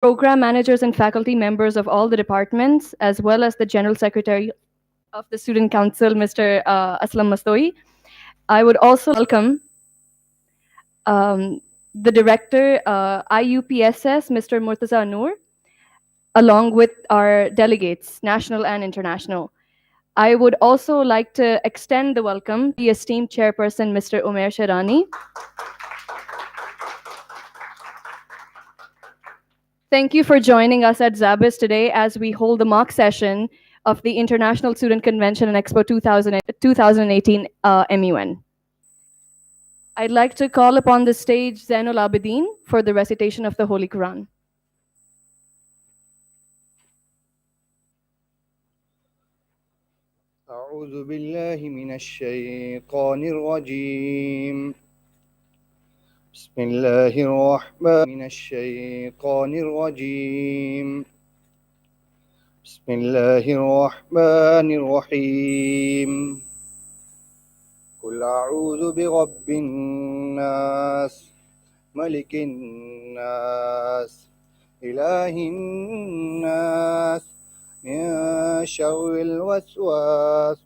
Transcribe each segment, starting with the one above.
program managers and faculty members of all the departments, as well as the General Secretary of the Student Council, Mr. Aslam Mastoi. I would also welcome um, the Director, IUPSS, Mr. Murtaza Noor, along with our delegates, national and international. I would also like to extend the welcome to the esteemed chairperson, Mr. Umair Sharani. Thank you for joining us at Zabis today as we hold the mock session of the International Student Convention and Expo 2018 MUN. I'd like to call upon the stage Zainul Abidin for the recitation of the Holy Quran. أعوذ بالله من الشيطان الرجيم بسم الله الرحمن الرحيم قل أعوذ برب الناس ملك الناس إله الناس من شر الوسواس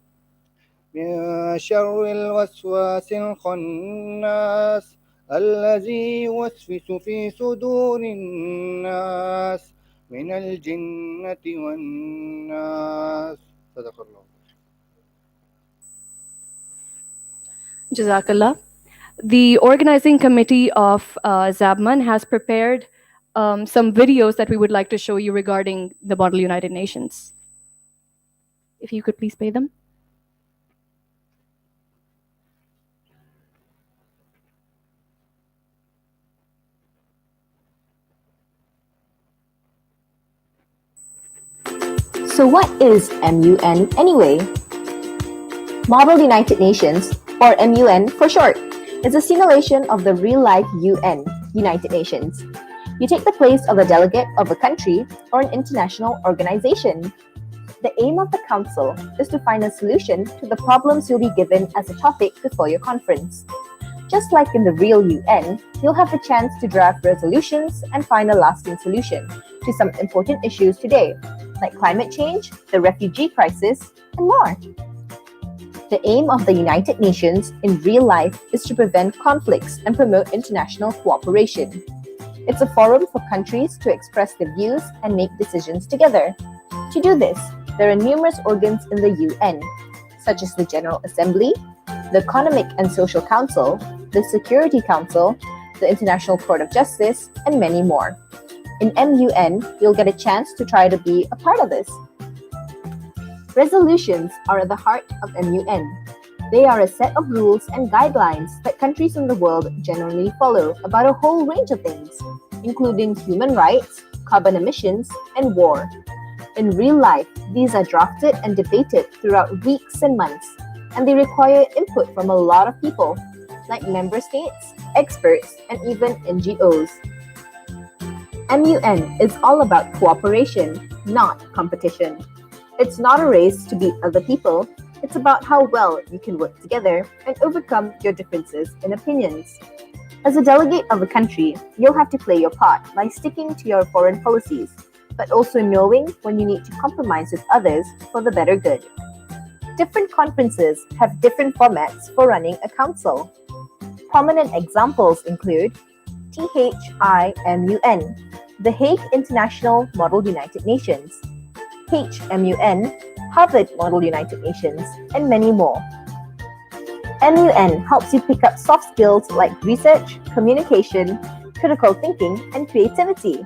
الخناس الذي يوسوس في صدور الناس من الجنة والناس صدق الله. Jazakallah. The organizing committee of ZABMUN has prepared some videos that we would like to show you regarding the Model United Nations. If you could please play them. So what is MUN anyway? Model United Nations, or MUN for short, is a simulation of the real-life UN, United Nations. You take the place of a delegate of a country or an international organization. The aim of the Council is to find a solution to the problems you'll be given as a topic before your conference. Just like in the real UN, you'll have the chance to draft resolutions and find a lasting solution to some important issues today, like climate change, the refugee crisis, and more. The aim of the United Nations in real life is to prevent conflicts and promote international cooperation. It's a forum for countries to express their views and make decisions together. To do this, there are numerous organs in the UN, such as the General Assembly, the Economic and Social Council, the Security Council, the International Court of Justice, and many more. In MUN, you'll get a chance to try to be a part of this. Resolutions are at the heart of MUN. They are a set of rules and guidelines that countries in the world generally follow about a whole range of things, including human rights, carbon emissions, and war. In real life, these are drafted and debated throughout weeks and months, and they require input from a lot of people, like member states, experts, and even NGOs. MUN is all about cooperation, not competition. It's not a race to beat other people, it's about how well you can work together and overcome your differences in opinions. As a delegate of a country, you'll have to play your part by sticking to your foreign policies, but also knowing when you need to compromise with others for the better good. Different conferences have different formats for running a council. Prominent examples include THIMUN, the Hague International Model United Nations, HMUN, Harvard Model United Nations, and many more. MUN helps you pick up soft skills like research, communication, critical thinking, and creativity.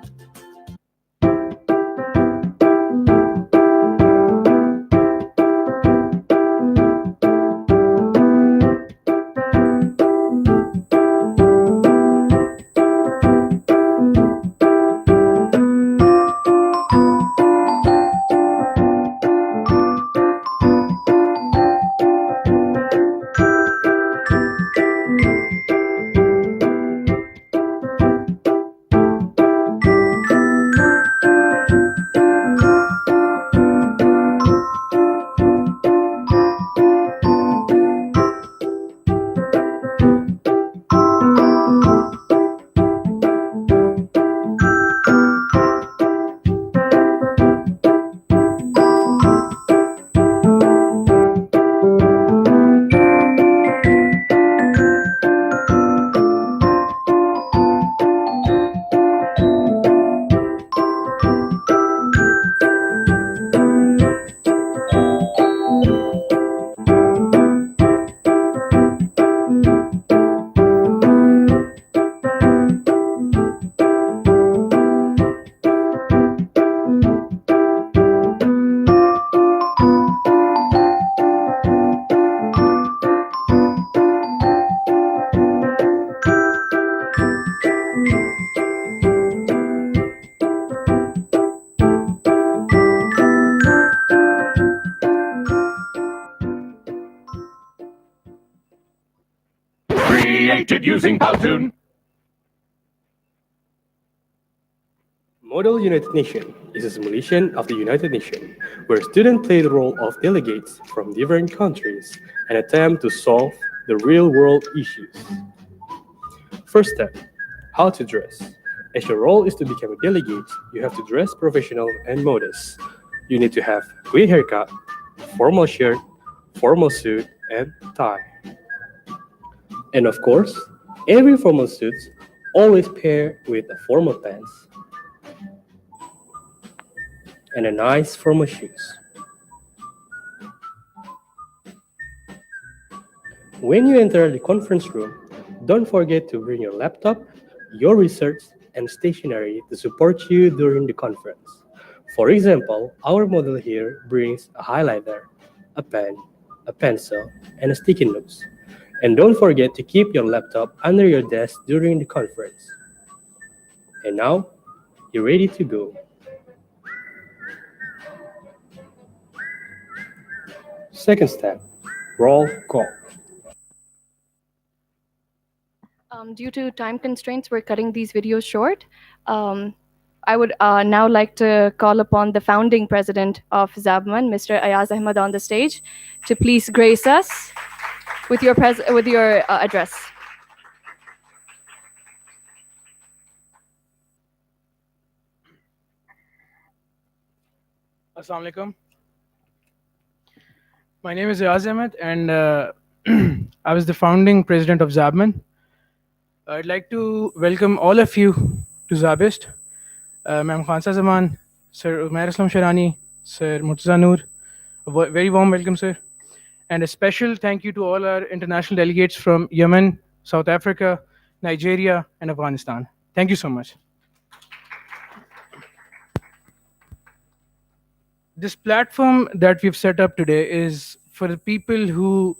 Introducing Powtoon. Model United Nations is a simulation of the United Nations where students play the role of delegates from different countries and attempt to solve the real world issues. First step, how to dress. As your role is to become a delegate, you have to dress professional and modest. You need to have clean haircut, formal shirt, formal suit, and tie. And of course, every formal suit always pair with a formal pants and a nice formal shoes. When you enter the conference room, don't forget to bring your laptop, your research, and stationery to support you during the conference. For example, our model here brings a highlighter, a pen, a pencil, and a sticky notes. And don't forget to keep your laptop under your desk during the conference. And now, you're ready to go. Second step, roll call. Due to time constraints, we're cutting these videos short. Um, I would now like to call upon the founding president of Zabman, Mr. Ayaz Ahmed, on the stage to please grace us with your address. Assalamu alaikum. My name is Ayaz Ahmed, and I was the founding president of Zabman. I'd like to welcome all of you to Zabist. Ma'am Khansa Zaman, Sir Umair Aslam Sharani, Sir Murtaza Noor. A very warm welcome, sir. And a special thank you to all our international delegates from Yemen, South Africa, Nigeria, and Afghanistan. Thank you so much. This platform that we've set up today is for the people who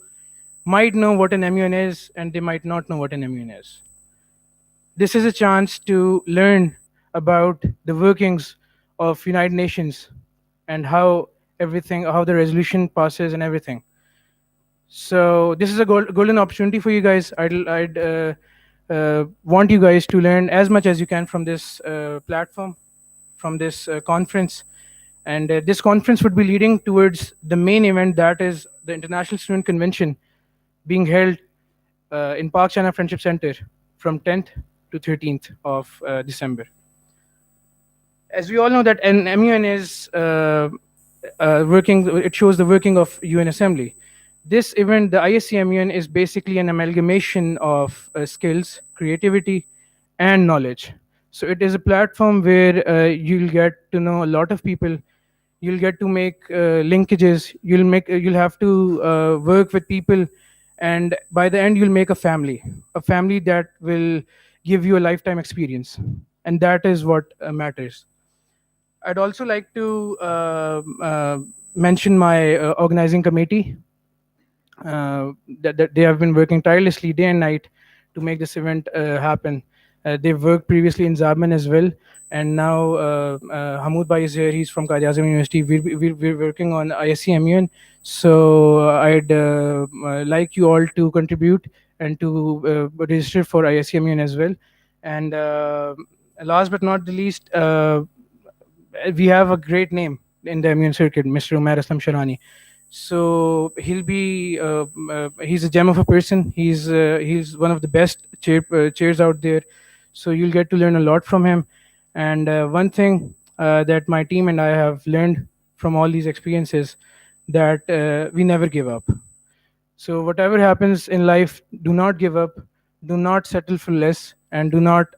might know what an MUN is and they might not know what an MUN is. This is a chance to learn about the workings of United Nations and how the resolution passes and everything. So this is a golden opportunity for you guys. I'd want you guys to learn as much as you can from this platform, from this conference. And this conference would be leading towards the main event, that is the International Student Convention being held in Park China Friendship Center from 10th to 13th of December. As we all know that an MUN is it shows the working of UN Assembly. This event, the ISC MUN, is basically an amalgamation of skills, creativity, and knowledge. So it is a platform where you'll get to know a lot of people. You'll get to make linkages. You'll have to work with people, and by the end you'll make a family that will give you a lifetime experience, and that is what matters. I'd also like to mention my organizing committee. That they have been working tirelessly day and night to make this event happen. They've worked previously in Zabman as well, and now Hamoud Bhai is here. He's from Qaid Azam University. We're working on ISC MUN. So I'd like you all to contribute and to register for ISC MUN as well. And last but not the least, we have a great name in the MUN circuit, Mr. Umair Aslam Sharani. So he's a gem of a person. He's one of the best chairs out there. So you'll get to learn a lot from him. And one thing that my team and I have learned from all these experiences, that we never give up. So whatever happens in life, do not give up, do not settle for less, and do not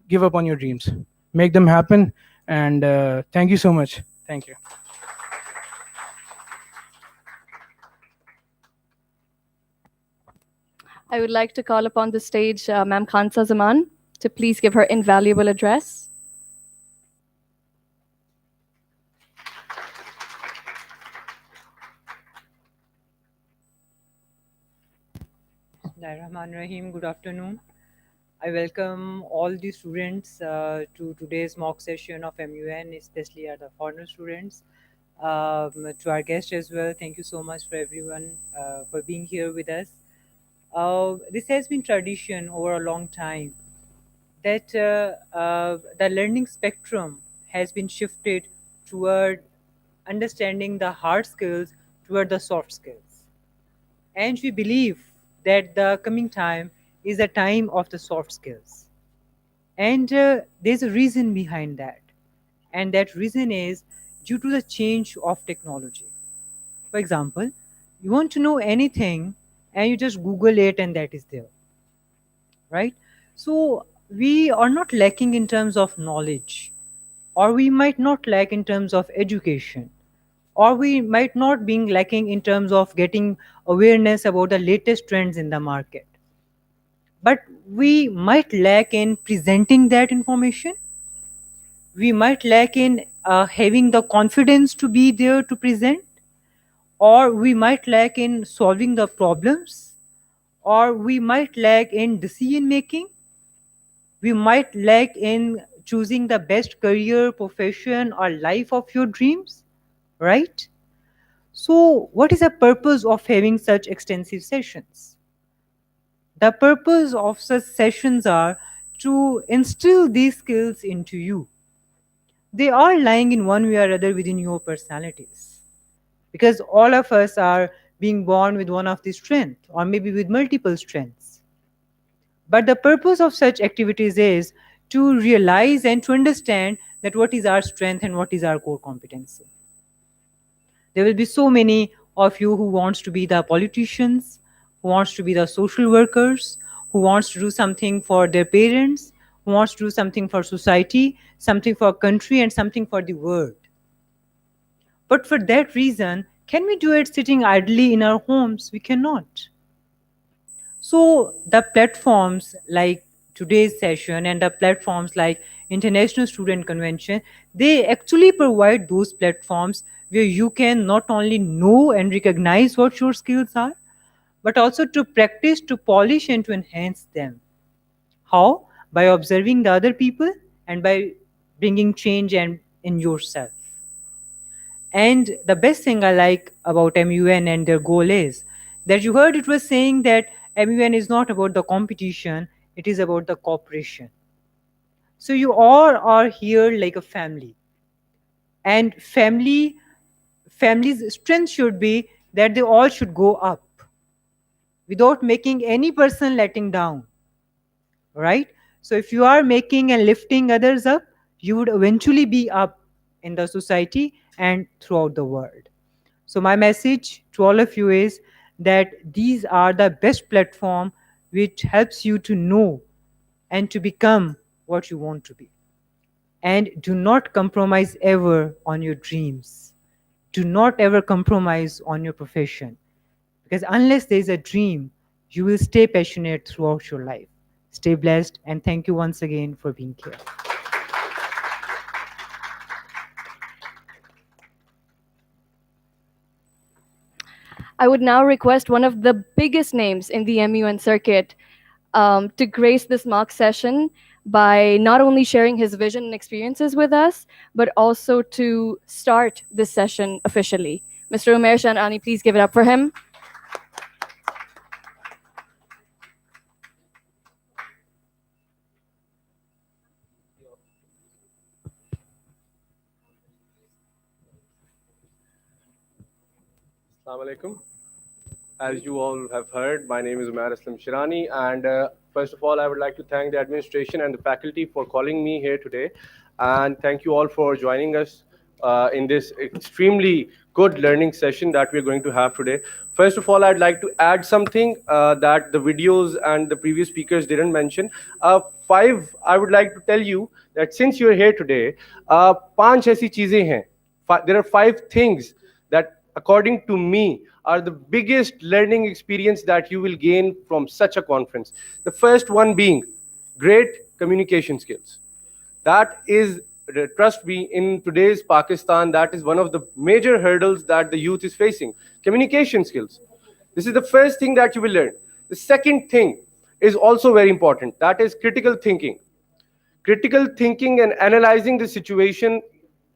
give up on your dreams. Make them happen. And thank you so much. Thank you. I would like to call upon the stage Ma'am Khansa Zaman to please give her invaluable address. Rahim. Good afternoon. I welcome all the students to today's mock session of MUN, especially the foreigner students. To our guests as well, thank you so much for everyone for being here with us. this has been tradition over a long time that the learning spectrum has been shifted toward understanding the hard skills toward the soft skills. And we believe that the coming time is the time of the soft skills. And there's a reason behind that. And that reason is due to the change of technology. For example, you want to know anything and you just Google it and that is there, right? So we are not lacking in terms of knowledge, or we might not lack in terms of education, or we might not be lacking in terms of getting awareness about the latest trends in the market, but we might lack in presenting that information. We might lack in having the confidence to be there to present, or we might lack in solving the problems, or we might lack in decision making, we might lack in choosing the best career, profession, or life of your dreams, right? So, what is the purpose of having such extensive sessions? The purpose of such sessions are to instill these skills into you. They are lying in one way or other within your personalities. Because all of us are being born with one of these strengths, or maybe with multiple strengths. But the purpose of such activities is to realize and to understand that what is our strength and what is our core competency. There will be so many of you who wants to be the politicians, who wants to be the social workers, who wants to do something for their parents, who wants to do something for society, something for country, and something for the world. But for that reason, can we do it sitting idly in our homes? We cannot. So the platforms like today's session and the platforms like International Student Convention, they actually provide those platforms where you can not only know and recognize what your skills are, but also to practice, to polish, and to enhance them. How? By observing the other people and by bringing change and in yourself. And the best thing I like about MUN and their goal is that you heard it was saying that MUN is not about the competition, it is about the cooperation. So you all are here like a family. And family's strength should be that they all should go up without making any person letting down. Right? So if you are making and lifting others up, you would eventually be up in the society and throughout the world. So my message to all of you is that these are the best platform which helps you to know and to become what you want to be. And do not compromise ever on your dreams. Do not ever compromise on your profession. Because unless there is a dream, you will stay passionate throughout your life. Stay blessed, and thank you once again for being here. I would now request one of the biggest names in the MUN circuit to grace this mock session by not only sharing his vision and experiences with us, but also to start this session officially. Mr. Umair Shanani, please give it up for him. Assalamu alaikum. As you all have heard, my name is Umair Shirani, and first of all, I would like to thank the administration and the faculty for calling me here today, and thank you all for joining us in this extremely good learning session that we're going to have today. First of all, I'd like to add something that the videos and the previous speakers didn't mention. I would like to tell you that since you're here today, पांच ऐसी चीजें हैं. There are 5 things that, according to me, are the biggest learning experience that you will gain from such a conference. The first one being great communication skills. That is, trust me, in today's Pakistan, that is one of the major hurdles that the youth is facing. Communication skills. This is the first thing that you will learn. The second thing is also very important. That is critical thinking. Critical thinking and analyzing the situation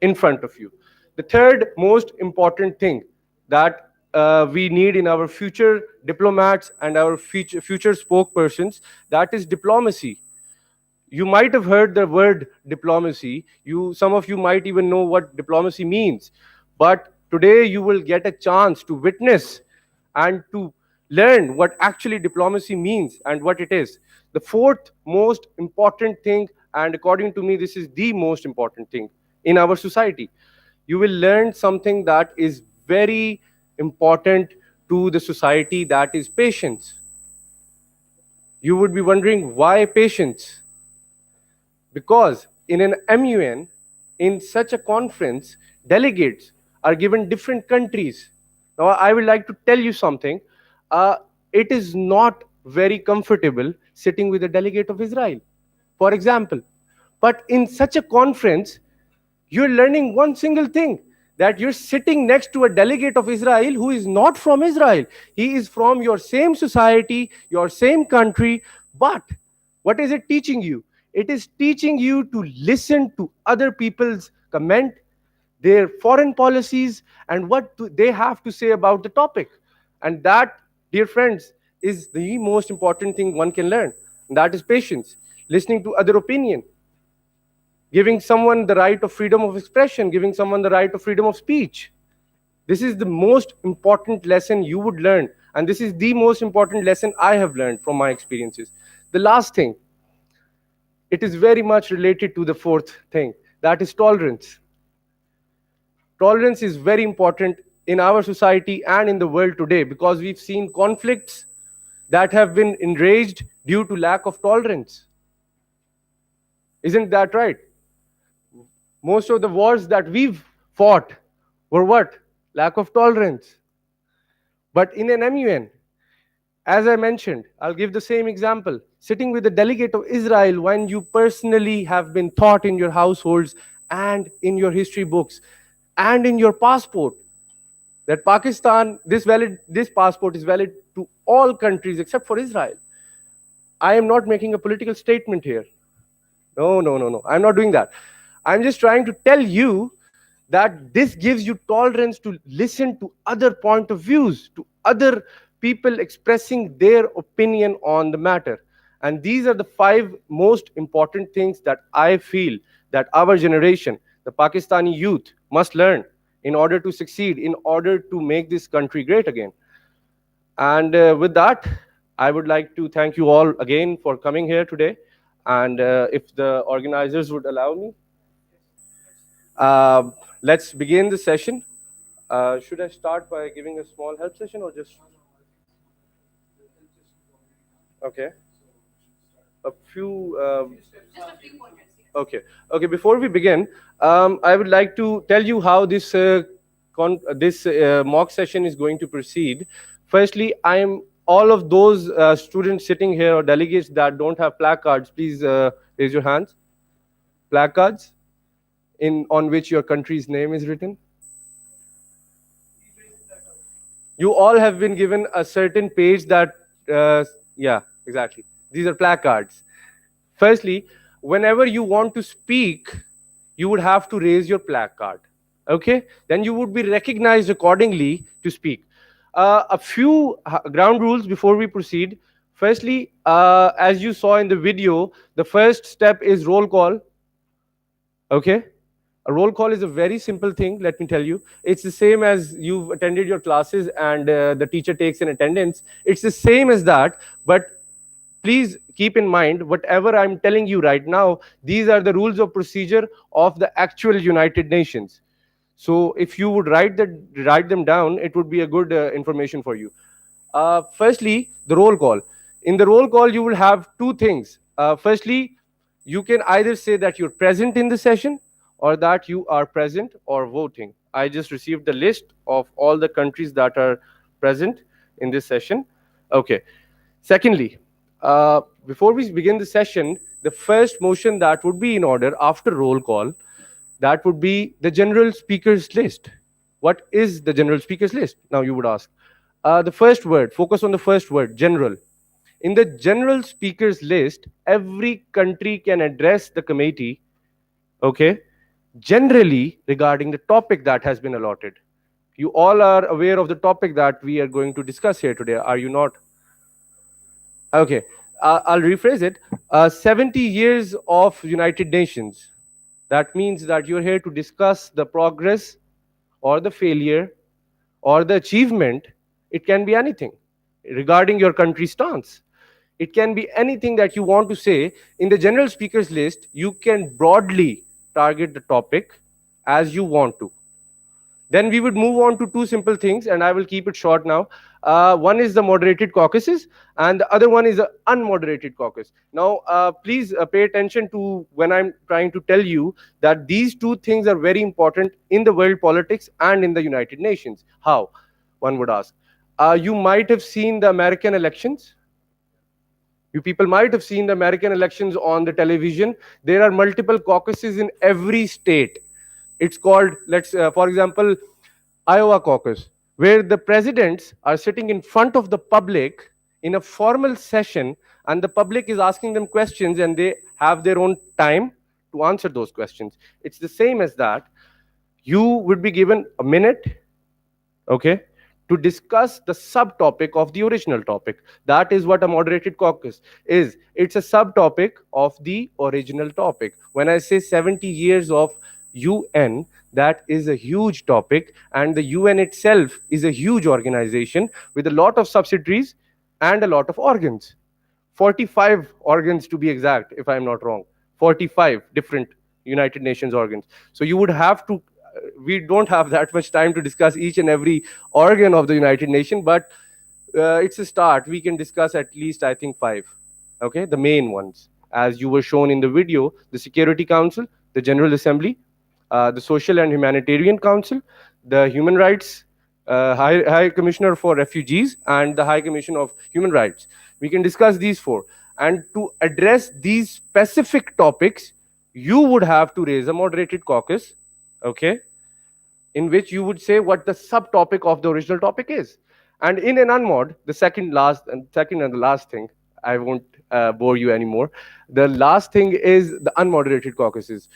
in front of you. The third most important thing that we need in our future diplomats and our future spokespersons, that is diplomacy. You might have heard the word diplomacy. Some of you might even know what diplomacy means. But today you will get a chance to witness and to learn what actually diplomacy means and what it is. The fourth most important thing, and according to me, this is the most important thing in our society. You will learn something that is very important to the society, that is patience. You would be wondering, why patience? Because in an MUN, in such a conference, delegates are given different countries. Now, I would like to tell you something. It is not very comfortable sitting with a delegate of Israel, for example. But in such a conference, you're learning one single thing, that you're sitting next to a delegate of Israel who is not from Israel. He is from your same society, your same country. But what is it teaching you? It is teaching you to listen to other people's comment, their foreign policies, and what they have to say about the topic. And that, dear friends, is the most important thing one can learn. And that is patience, listening to other opinion, giving someone the right of freedom of expression, giving someone the right of freedom of speech. This is the most important lesson you would learn. And this is the most important lesson I have learned from my experiences. The last thing, it is very much related to the fourth thing, that is tolerance. Tolerance is very important in our society and in the world today, because we've seen conflicts that have been enraged due to lack of tolerance. Isn't that right? Most of the wars that we've fought were what? Lack of tolerance. But in an MUN, as I mentioned, I'll give the same example. Sitting with the delegate of Israel, when you personally have been taught in your households and in your history books and in your passport that Pakistan, this passport is valid to all countries except for Israel. I am not making a political statement here. No. I'm not doing that. I'm just trying to tell you that this gives you tolerance to listen to other point of views, to other people expressing their opinion on the matter. And these are the 5 most important things that I feel that our generation, the Pakistani youth, must learn in order to succeed, in order to make this country great again. And with that, I would like to thank you all again for coming here today. And if the organizers would allow me, let's begin the session. Should I start by giving a small help session or just? Okay. A few. Okay. Okay. Before we begin, I would like to tell you how this mock session is going to proceed. Firstly, I am all of those students sitting here or delegates that don't have placards. Please raise your hands. Placards on which your country's name is written. You all have been given a certain page that, yeah, exactly. These are placards. Firstly, whenever you want to speak, you would have to raise your placard. Okay? Then you would be recognized accordingly to speak. A few ground rules before we proceed. Firstly, as you saw in the video, the first step is roll call. Okay? A roll call is a very simple thing, let me tell you. It's the same as you've attended your classes and the teacher takes an attendance. It's the same as that, but please keep in mind, whatever I'm telling you right now, these are the rules of procedure of the actual United Nations. So if you would write them down, it would be a good information for you. Firstly, the roll call. In the roll call, you will have 2 things. Firstly, you can either say that you're present in the session or that you are present or voting. I just received the list of all the countries that are present in this session. Okay. Secondly, before we begin the session, the first motion that would be in order after roll call, that would be the general speakers list. What is the general speakers list? Now you would ask. The first word, focus on the first word, general. In the general speakers list, every country can address the committee, okay, generally regarding the topic that has been allotted. You all are aware of the topic that we are going to discuss here today, are you not? Okay, I'll rephrase it. 70 years of United Nations. That means that you're here to discuss the progress or the failure or the achievement. It can be anything regarding your country's stance. It can be anything that you want to say. In the general speakers list, you can broadly target the topic as you want to. Then we would move on to two simple things, and I will keep it short now. One is the moderated caucuses, and the other one is the unmoderated caucus. Now, please pay attention to when I'm trying to tell you that these two things are very important in the world politics and in the United Nations. How? One would ask. You might have seen the American elections. You people might have seen the American elections on the television. There are multiple caucuses in every state. It's called, for example, Iowa caucus, where the presidents are sitting in front of the public in a formal session, and the public is asking them questions, and they have their own time to answer those questions. It's the same as that. You would be given a minute, okay, to discuss the subtopic of the original topic. That is what a moderated caucus is. It's a subtopic of the original topic. When I say 70 years of UN, that is a huge topic, and the UN itself is a huge organization with a lot of subsidiaries and a lot of organs. 45 organs to be exact, if I'm not wrong. 45 different United Nations organs. So you would have to, we don't have that much time to discuss each and every organ of the United Nations, but it's a start. We can discuss at least, I think, five. Okay, the main ones. As you were shown in the video, the Security Council, the General Assembly, the Social and Humanitarian Council, the Human Rights High Commissioner for Refugees, and the High Commission of Human Rights. We can discuss these four. And to address these specific topics, you would have to raise a moderated caucus, okay, in which you would say what the subtopic of the original topic is. And in an unmod, the second and the last thing, I won't bore you anymore. The last thing is the unmoderated caucuses.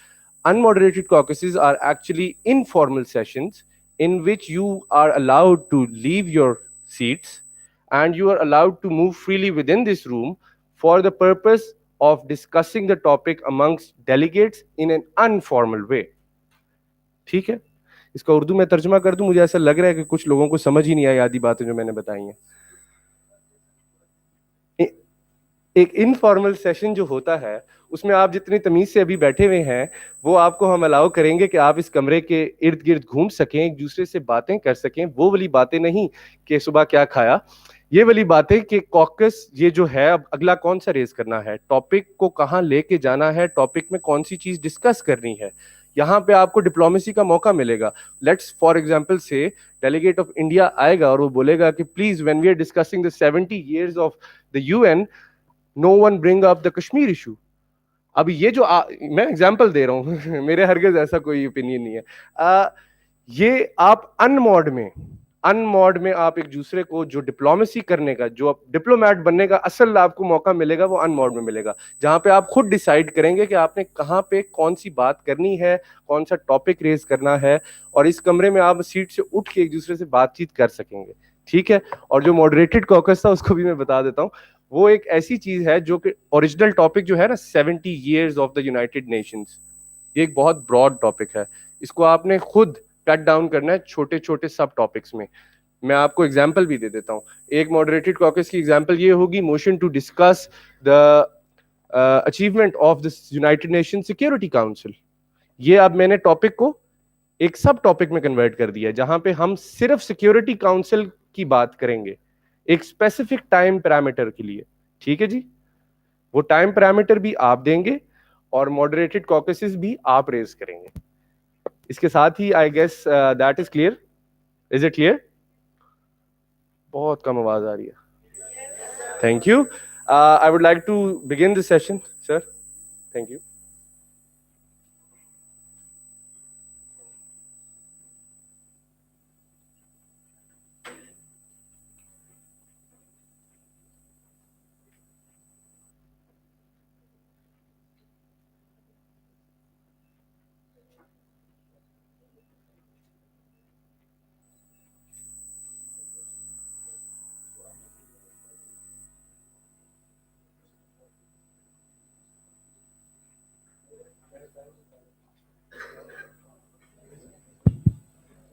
Unmoderated caucuses are actually informal sessions in which you are allowed to leave your seats and you are allowed to move freely within this room for the purpose of discussing the topic amongst delegates in an informal way. ठीक है? इसका उर्दू में तर्जुमा कर दूं, मुझे ऐसा लग रहा है कि कुछ लोगों को समझ ही नहीं आई आधी बातें जो मैंने बताई हैं. एक इनफॉर्मल सेशन जो होता है उसमें आप जितनी तमीज से अभी बैठे हुए हैं वो आपको हम अलाउ करेंगे कि आप इस कमरे के इर्द गिर्द घूम सकें, एक दूसरे से बातें कर सकें. वो वाली बातें नहीं कि सुबह क्या खाया, ये वाली बातें कि कॉकस ये जो है अब अगला कौन सा रेज करना है, टॉपिक को कहाँ लेके जाना है, टॉपिक में कौन सी चीज डिस्कस करनी है. यहाँ पे आपको डिप्लोमेसी का मौका मिलेगा. लेट्स फॉर एग्जांपल से डेलीगेट ऑफ इंडिया आएगा और वो बोलेगा कि please when we are discussing the 70 years of the UN, no one bring up the Kashmir issue. अभी ये जो मैं एग्जांपल दे रहा हूँ मेरे हरगिज ऐसा कोई ओपिनियन नहीं है. ये आप अनमॉड में आप एक दूसरे को जो डिप्लोमेसी करने का, जो डिप्लोमैट बनने का असल आपको मौका मिलेगा वो अनमॉड में मिलेगा, जहां पे आप खुद डिसाइड करेंगे कि आपने कहाँ पे कौन सी बात करनी है, कौन सा टॉपिक रेज करना है, और इस कमरे में आप सीट से उठ के एक दूसरे से बातचीत कर सकेंगे. ठीक है. और जो मॉडरेटेड कॉकस था उसको भी मैं बता देता हूँ. वो एक ऐसी चीज है जो कि ओरिजिनल टॉपिक जो है ना 70 years of the United Nations, ये एक बहुत ब्रॉड टॉपिक है. इसको आपने खुद कट डाउन करना है छोटे छोटे सब टॉपिक्स में. मैं आपको एग्जांपल भी दे देता हूँ. एक मॉडरेटेड कॉकस की एग्जांपल ये होगी, motion to discuss the achievement of the United Nation Security Council. ये अब मैंने टॉपिक को एक सब टॉपिक में कन्वर्ट कर दिया है जहां पे हम सिर्फ सिक्योरिटी काउंसिल की बात करेंगे एक स्पेसिफिक टाइम पैरामीटर के लिए. ठीक है जी. वो टाइम पैरामीटर भी आप देंगे और मॉडरेटेड कॉकसेस भी आप रेज करेंगे. इसके साथ ही I guess that is clear. Is it clear? बहुत कम आवाज आ रही है. Thank you. I would like to begin this session sir. Thank you.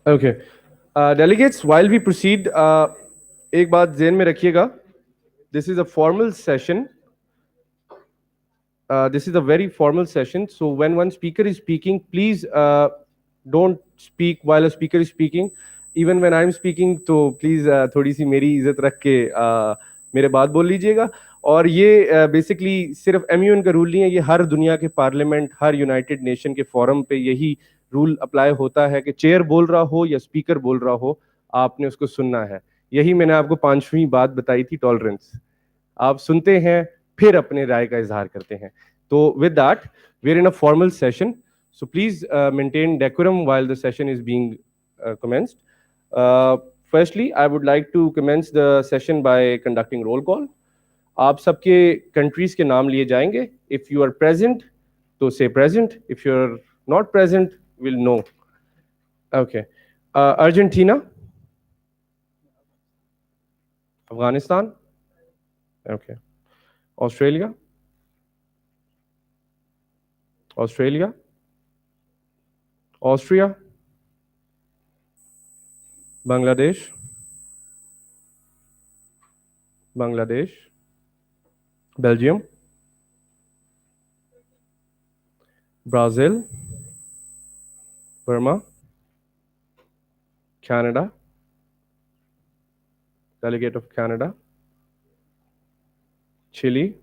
Okay. Delegates, while we proceed, एक बात ध्यान में रखिएगा. This is a formal session. This is a very formal session. So when one speaker is speaking, please don't speak while a speaker is speaking. Even when I'm speaking, तो please थोड़ी सी मेरी इज्जत रख के मेरे बात बोल लीजिएगा. और ये बेसिकली सिर्फ एमयूएन का रूल नहीं है, ये हर दुनिया के पार्लियामेंट, हर यूनाइटेड नेशन के फोरम पे यही रूल अप्लाई होता है कि चेयर बोल रहा हो या स्पीकर बोल रहा हो, आपने उसको सुनना है. यही मैंने आपको पांचवी बात बताई थी, टॉलरेंस. आप सुनते हैं फिर अपने राय का इजहार करते हैं. तो with that we are in a formal session, so please maintain decorum while the session is being commenced. Firstly, I would like to commence the session by conducting roll call. आप सबके कंट्रीज के नाम लिए जाएंगे. If you are present तो से present, if you are not present will no. Okay. Argentina, Afghanistan, okay. Australia, Australia, Austria, Bangladesh, Bangladesh, Belgium, Brazil, Burma, Canada, delegate of Canada, Chile,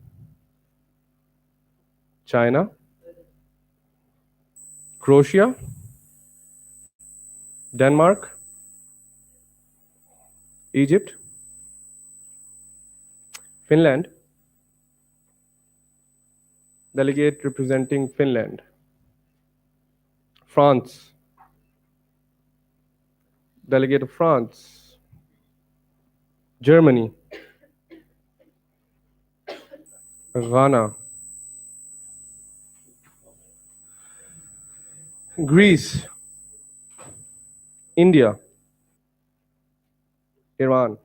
China, Croatia, Denmark, Egypt, Finland, delegate representing Finland, France, delegate of France, Germany, Ghana, Greece, India, Iran,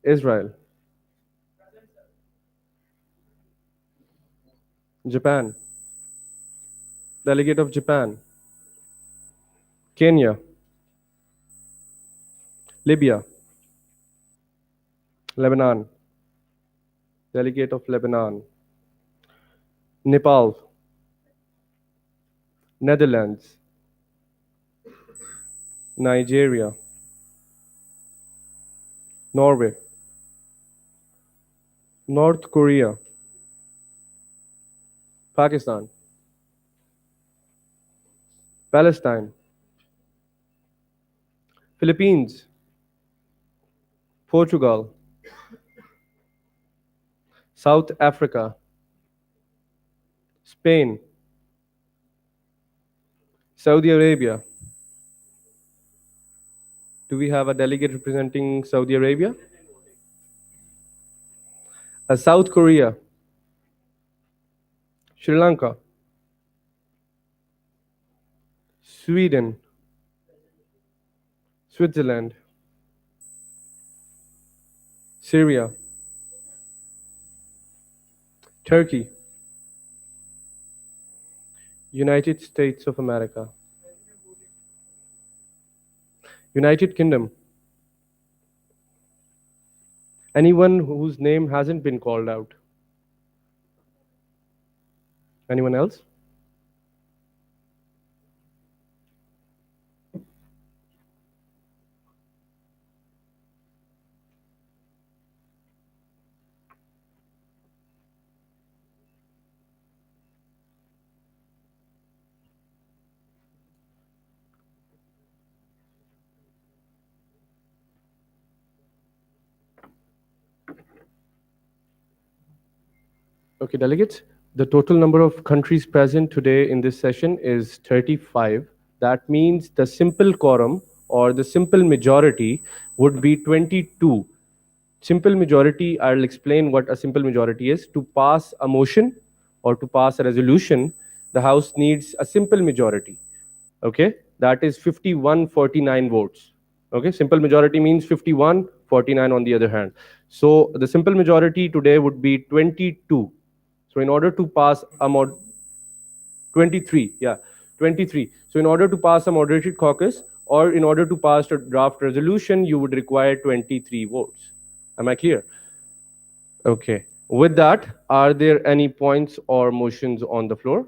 Israel, Japan, delegate of Japan, Kenya, Libya, Lebanon, delegate of Lebanon, Nepal, Netherlands, Nigeria, Norway, North Korea, Pakistan, Palestine, Philippines, Portugal, South Africa, Spain, Saudi Arabia. Do we have a delegate representing Saudi Arabia? South Korea, Sri Lanka, Sweden, Switzerland, Syria, Turkey, United States of America, United Kingdom. Anyone whose name hasn't been called out? Anyone else? Okay, delegates, the total number of countries present today in this session is 35. That means the simple quorum or the simple majority would be 22. Simple majority, I'll explain what a simple majority is. To pass a motion or to pass a resolution, the House needs a simple majority. Okay, that is 51-49 votes. Okay, simple majority means 51-49 on the other hand. So the simple majority today would be 22. So in order to pass a 23, yeah. 23. So in order to pass a moderated caucus or in order to pass a draft resolution, you would require 23 votes. Am I clear? Okay. With that, are there any points or motions on the floor?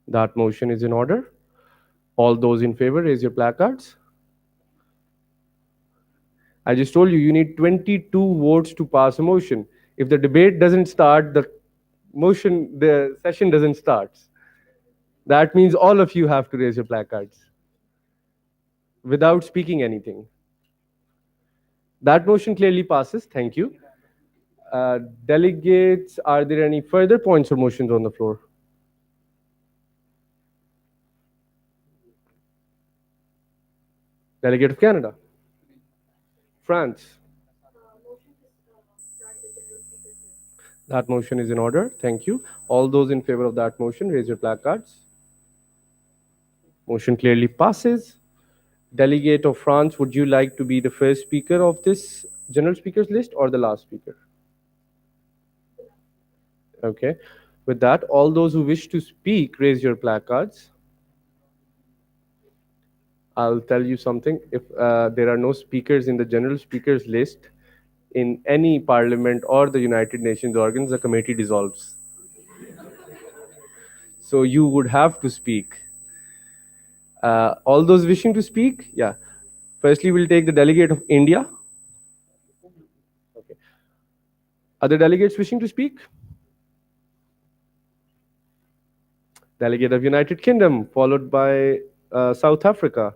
That motion is in order. All those in favor, raise your placards. I just told you, you need 22 votes to pass a motion. If the debate doesn't start, the session doesn't start. That means all of you have to raise your placards without speaking anything. That motion clearly passes. Thank you. Delegates, are there any further points or motions on the floor? Delegate of Canada. France. That motion is in order. Thank you. All those in favor of that motion, raise your placards. Motion clearly passes. Delegate of France, would you like to be the first speaker of this general speakers list or the last speaker? Okay. With that, all those who wish to speak, raise your placards. I'll tell you something. If there are no speakers in the general speakers list in any parliament or the United Nations organs, the committee dissolves. So you would have to speak. All those wishing to speak, yeah. Firstly, we'll take the delegate of India. Okay. Other delegates wishing to speak? Delegate of United Kingdom, followed by South Africa,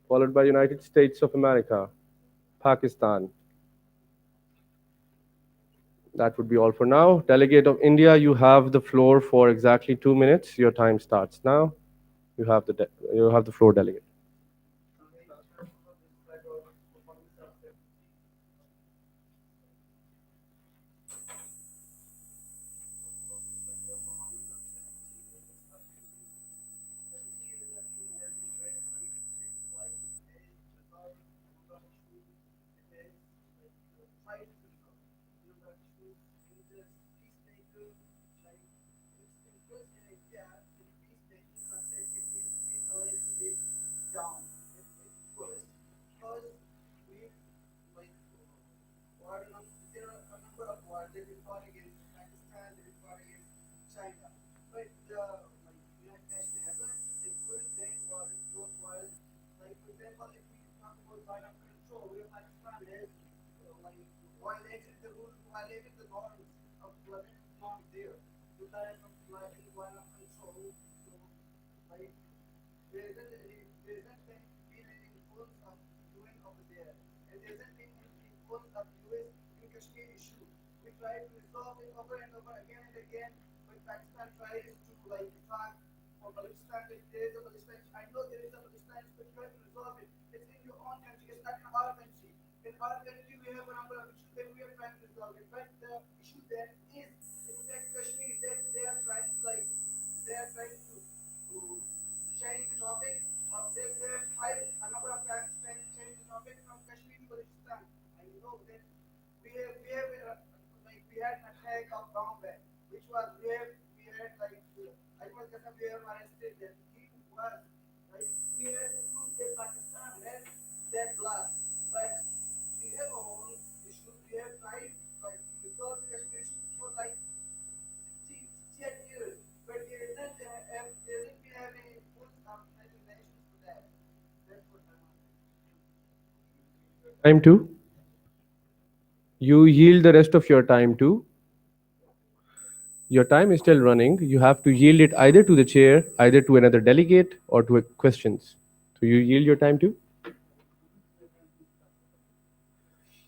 followed by United States of America, Pakistan. That would be all for now. Delegate of India, you have the floor for exactly 2 minutes. Your time starts now. You have the floor, delegate. Time to. You yield the rest of your time to. Your time is still running. You have to yield it either to the chair, either to another delegate, or to questions. So you yield your time to.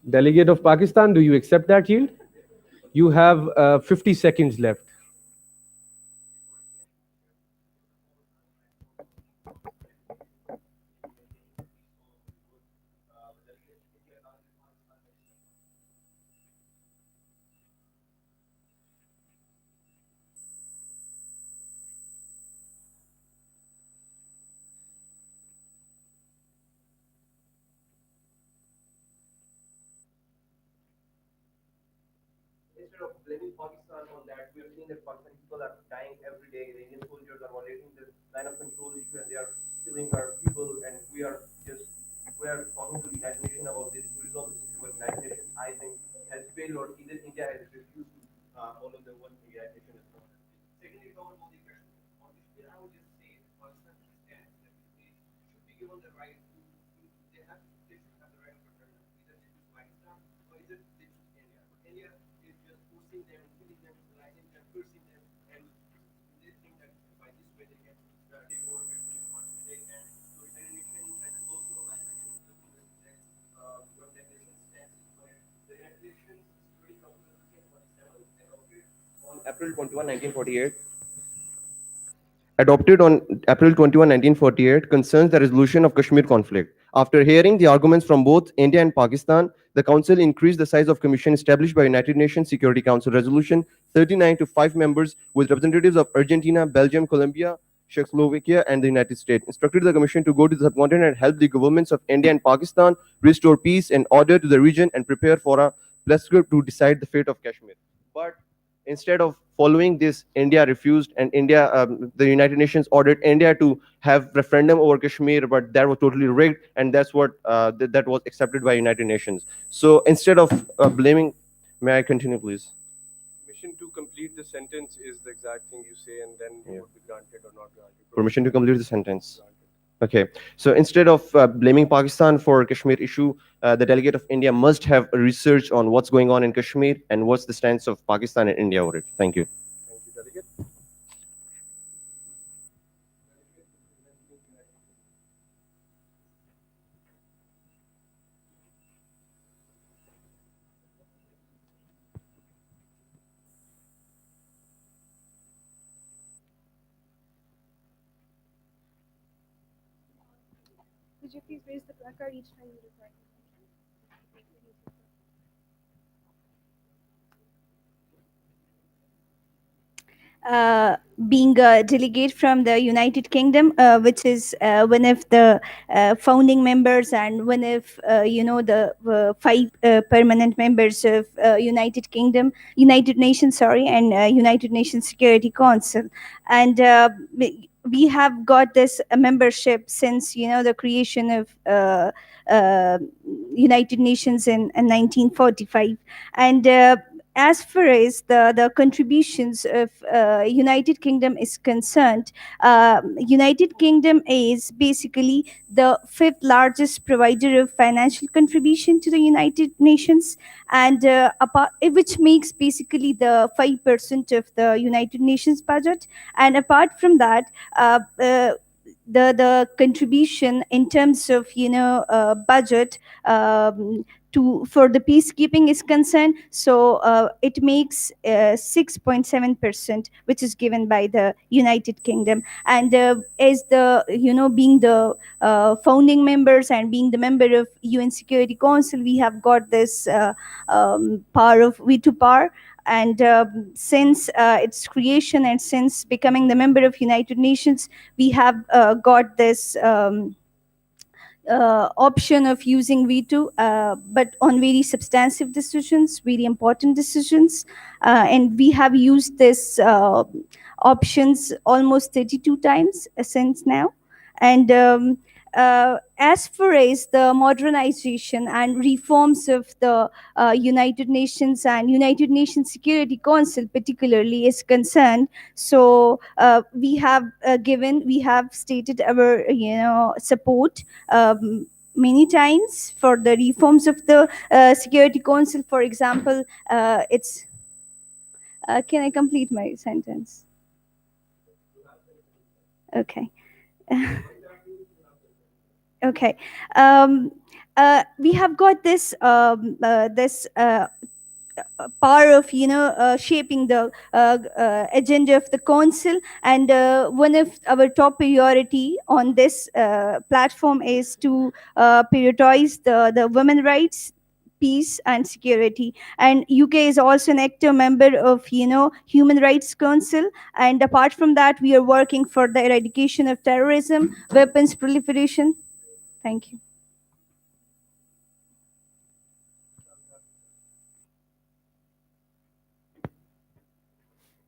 Delegate of Pakistan, do you accept that yield? You have 50 seconds left. instead of blaming Pakistan on that, we have seen that Pakistani people are dying every day. The Indian soldiers are violating the line of control issue and they are killing our people. And we are talking to the United Nations about this to resolve this issue. But United Nations, I think, has failed, or either India has refused to follow the what the United Nations has commanded. Secondly, if I want to know the question on Kashmir, I would just say that Pakistan understands that they should be given the right to they should have the right of referendum. Either they choose Pakistan or either they choose India. But India is just forcing them and killing them, criminalizing them, cursing them, and they think that by this way they can take over Kashmir. But they can. So United Nations and also again looking at what the nation's stance is correct. The United Nations Security Council Resolution 47 adopted on April 21, 1948 adopted on April 21, 1948, concerns the resolution of Kashmir conflict. After hearing the arguments from both India and Pakistan, the Council increased the size of commission established by United Nations Security Council Resolution 39 to 5 members with representatives of Argentina, Belgium, Colombia, Czechoslovakia, and the United States. Instructed the commission to go to the subcontinent and help the governments of India and Pakistan restore peace and order to the region and prepare for a plebiscite to decide the fate of Kashmir. But instead of following this, India refused, and the United Nations ordered India to have referendum over Kashmir, but that was totally rigged, and that's what that was accepted by United Nations. So instead of blaming, may I continue, please? Permission to complete the sentence is the exact thing you say, and then it would be granted or not granted. Permission to complete the sentence. Okay, so instead of blaming Pakistan for Kashmir issue, the delegate of India must have a research on what's going on in Kashmir and what's the stance of Pakistan and India over it. Thank you. Thank you, delegate. Could you please raise the placard each time you reply? Being a delegate from the United Kingdom, which is one of the founding members and one of the five permanent members of United Nations, sorry, and United Nations Security Council, and we have got this membership since the creation of United Nations in 1945, and as far as the contributions of United Kingdom is concerned, United Kingdom is basically the fifth largest provider of financial contribution to the United Nations, and which makes basically the 5% of the United Nations budget. And apart from that, the contribution in terms of budget for the peacekeeping is concerned, so it makes 6.7%, which is given by the United Kingdom. And as the being the founding members and being the member of UN Security Council, we have got this power of veto power. And since its creation and since becoming the member of United Nations, we have got this option of using veto, but on very substantive decisions, very important decisions. And we have used this options almost 32 times since now. And as far as the modernization and reforms of the United Nations and United Nations Security Council particularly is concerned, so we have stated our support many times for the reforms of the Security Council. For example, it's can I complete my sentence? Okay. Okay. We have got this power of shaping the agenda of the council, and one of our top priority on this platform is to prioritize the women rights, peace and security. And UK is also an active member of Human Rights Council, and apart from that, we are working for the eradication of terrorism, weapons proliferation. Thank you.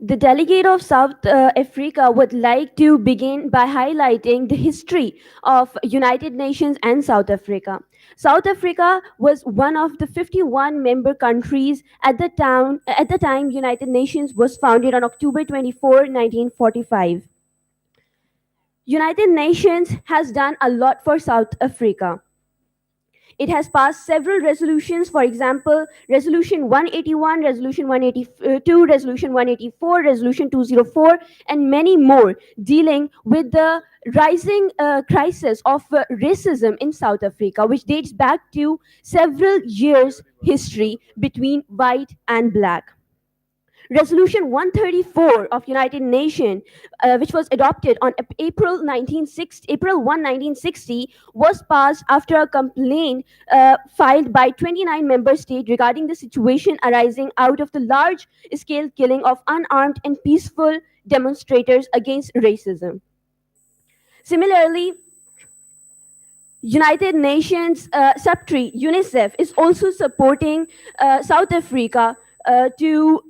The delegate of South Africa would like to begin by highlighting the history of United Nations and South Africa. South Africa was one of the 51 member countries at the time United Nations was founded on October 24, 1945. United Nations has done a lot for South Africa. It has passed several resolutions, for example, Resolution 181, Resolution 182, Resolution 184, Resolution 204, and many more, dealing with the rising crisis of racism in South Africa, which dates back to several years' history between white and black. Resolution 134 of United Nations, which was adopted on April 1960, was passed after a complaint filed by 29 member states regarding the situation arising out of the large-scale killing of unarmed and peaceful demonstrators against racism. Similarly, United Nations Secretary UNICEF is also supporting South Africa to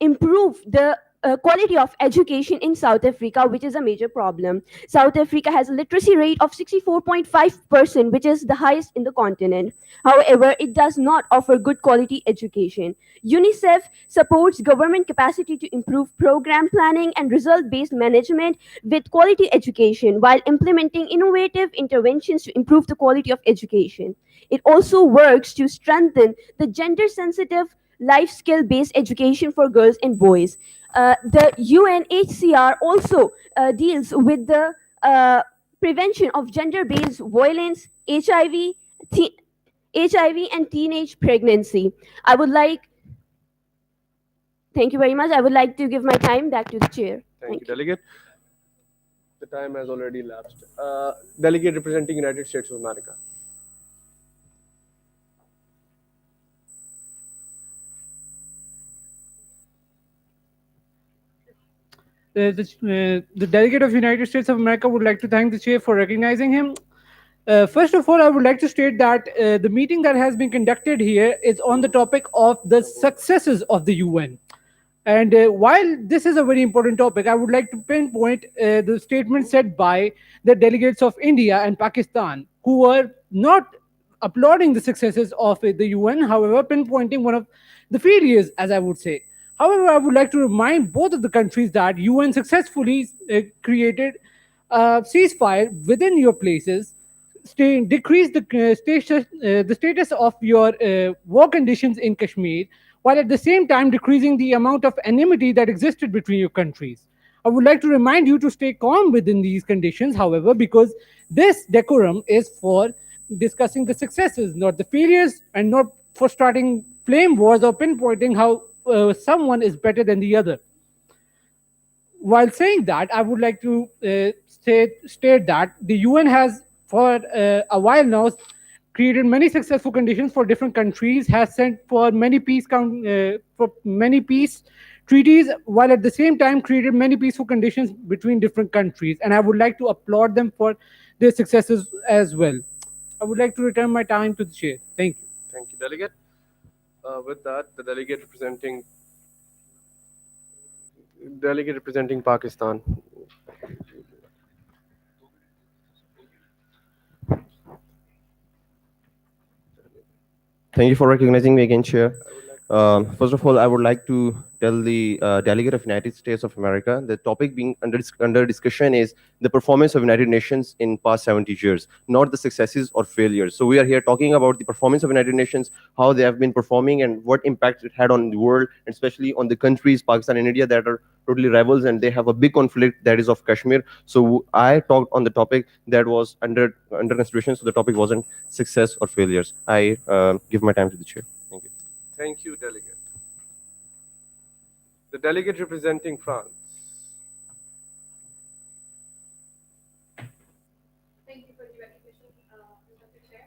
improve the quality of education in South Africa, which is a major problem. South Africa has a literacy rate of 64.5%, which is the highest in the continent. However, it does not offer good quality education. UNICEF supports government capacity to improve program planning and result-based management with quality education while implementing innovative interventions to improve the quality of education. It also works to strengthen the gender sensitive life skill based education for girls and boys. The UNHCR also deals with the prevention of gender based violence, HIV, and teenage pregnancy. I would like, thank you very much. I would like to give my time back to the chair. Thank you, Delegate. The time has already elapsed. Delegate representing United States of America. The delegate of United States of America would like to thank the chair for recognizing him. First of all, I would like to state that the meeting that has been conducted here is on the topic of the successes of the UN. And while this is a very important topic, I would like to pinpoint the statement said by the delegates of India and Pakistan, who were not applauding the successes of the UN, however, pinpointing one of the failures, as I would say. However, I would like to remind both of the countries that UN successfully created a ceasefire within your places, decrease the status of your war conditions in Kashmir, while at the same time decreasing the amount of enmity that existed between your countries. I would like to remind you to stay calm within these conditions, however, because this decorum is for discussing the successes, not the failures, and not for starting flame wars or pinpointing how someone is better than the other. While saying that, I would like to state that the UN has, for a while now, created many successful conditions for different countries, has sent for many peace treaties, while at the same time created many peaceful conditions between different countries. And I would like to applaud them for their successes as well. I would like to return my time to the chair. Thank you. Thank you, Delegate. With that, the delegate representing Pakistan. Thank you for recognizing me again, Chair. First of all, I would like to tell the delegate of United States of America, the topic being under discussion is the performance of United Nations in past 70 years, not the successes or failures. So we are here talking about the performance of United Nations, how they have been performing and what impact it had on the world, and especially on the countries, Pakistan and India, that are totally rivals and they have a big conflict that is of Kashmir. So I talked on the topic that was under consideration. So the topic wasn't success or failures. I give my time to the chair. Thank you. Thank you, Delegate. The delegate representing France. Thank you for the recognition, Mr. Chair.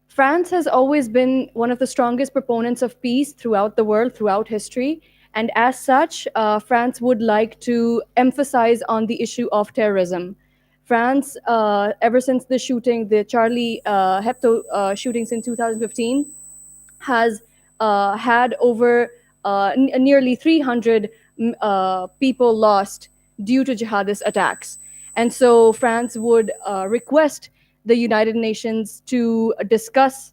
France has always been one of the strongest proponents of peace throughout the world, throughout history. And as such, France would like to emphasize on the issue of terrorism. France, ever since the shooting, the Charlie Hebdo shootings in 2015, has had over nearly 300 people lost due to jihadist attacks. And so France would request the United Nations to discuss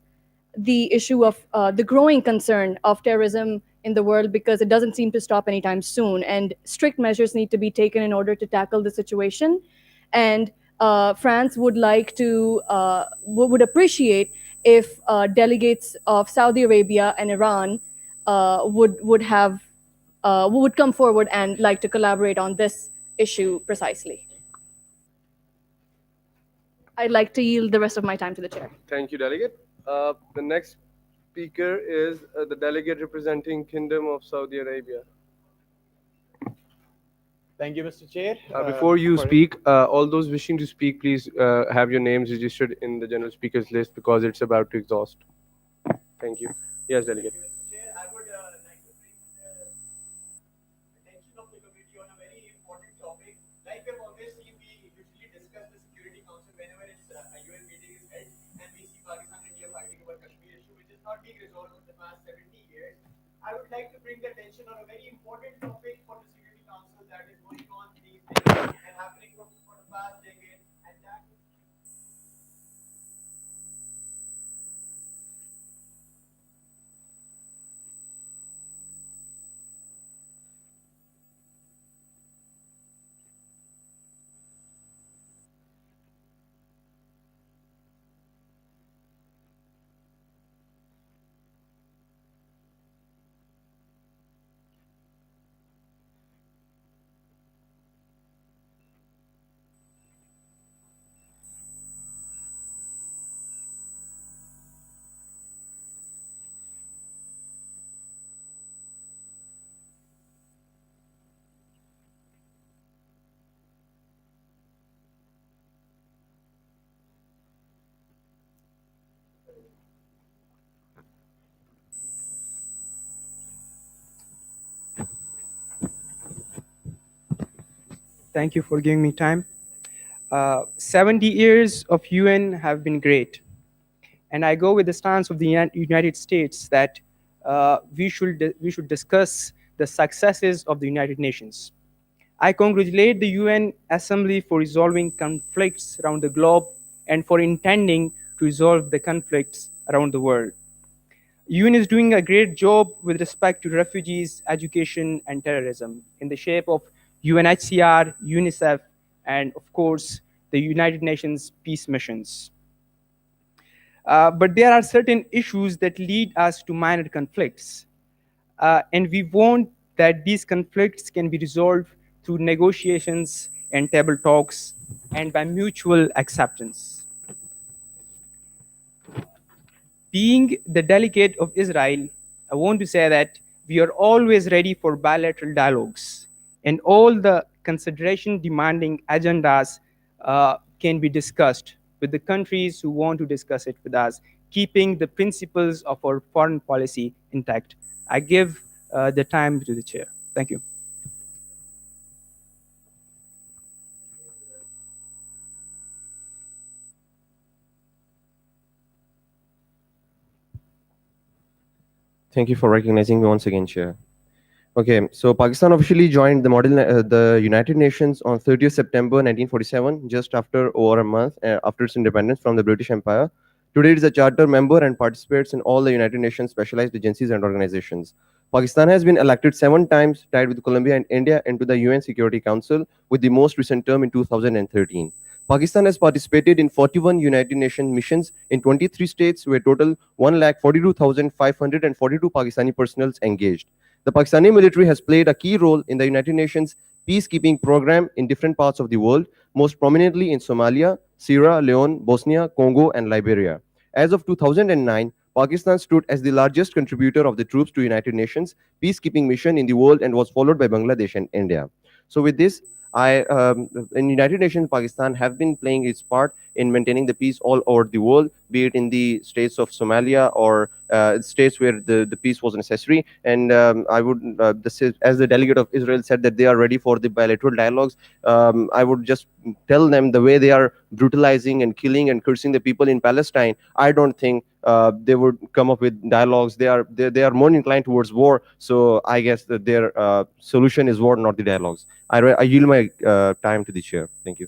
the issue of the growing concern of terrorism in the world, because it doesn't seem to stop anytime soon, and strict measures need to be taken in order to tackle the situation. And France would like to would appreciate if delegates of Saudi Arabia and Iran would come forward and like to collaborate on this issue precisely. I'd like to yield the rest of my time to the chair. Thank you, delegate. The next speaker is the delegate representing Kingdom of Saudi Arabia. Thank you, Mr. Chair. Before you speak, all those wishing to speak, please have your names registered in the general speakers list, because it's about to exhaust. Thank you. Yes, delegate. Mr. Chair, I would like to bring the attention of the committee on a very important topic. Like we've always seen, we usually discuss the Security Council whenever it's a UN meeting is held, and we see Pakistan and India fighting over Kashmir issue, which is not being resolved in the past 70 years. I would like to bring the attention on a very important topic for the Security Council that is going on these days and happening for the past decade, and that is Thank you for giving me time. 70 years of UN have been great. And I go with the stance of the United States that we should discuss the successes of the United Nations. I congratulate the UN Assembly for resolving conflicts around the globe and for intending to resolve the conflicts around the world. UN is doing a great job with respect to refugees, education, and terrorism in the shape of UNHCR, UNICEF, and of course, the United Nations peace missions. But there are certain issues that lead us to minor conflicts. And we want that these conflicts can be resolved through negotiations and table talks and by mutual acceptance. Being the delegate of Israel, I want to say that we are always ready for bilateral dialogues, and all the consideration demanding agendas can be discussed with the countries who want to discuss it with us, keeping the principles of our foreign policy intact. I give the time to the chair. Thank you. Thank you for recognizing me once again, Chair. Okay, so Pakistan officially joined the United Nations on 30th September 1947, just after over a month after its independence from the British Empire. Today it is a charter member and participates in all the United Nations specialized agencies and organizations. Pakistan has been elected 7 times, tied with Colombia and India, into the UN Security Council, with the most recent term in 2013. Pakistan has participated in 41 United Nations missions in 23 states, where total 1,42,542 Pakistani personnel engaged. The Pakistani military has played a key role in the United Nations peacekeeping program in different parts of the world, most prominently in Somalia, Sierra Leone, Bosnia, Congo, and Liberia. As of 2009, Pakistan stood as the largest contributor of the troops to United Nations peacekeeping mission in the world and was followed by Bangladesh and India. So with this, In United Nations, Pakistan have been playing its part in maintaining the peace all over the world, be it in the states of Somalia or states where the peace was necessary. And I would, as the delegate of Israel said that they are ready for the bilateral dialogues, I would just tell them the way they are brutalizing and killing and cursing the people in Palestine. I don't think they would come up with dialogues. They are more inclined towards war. So I guess that their solution is war, not the dialogues. I yield my time to the chair. Thank you.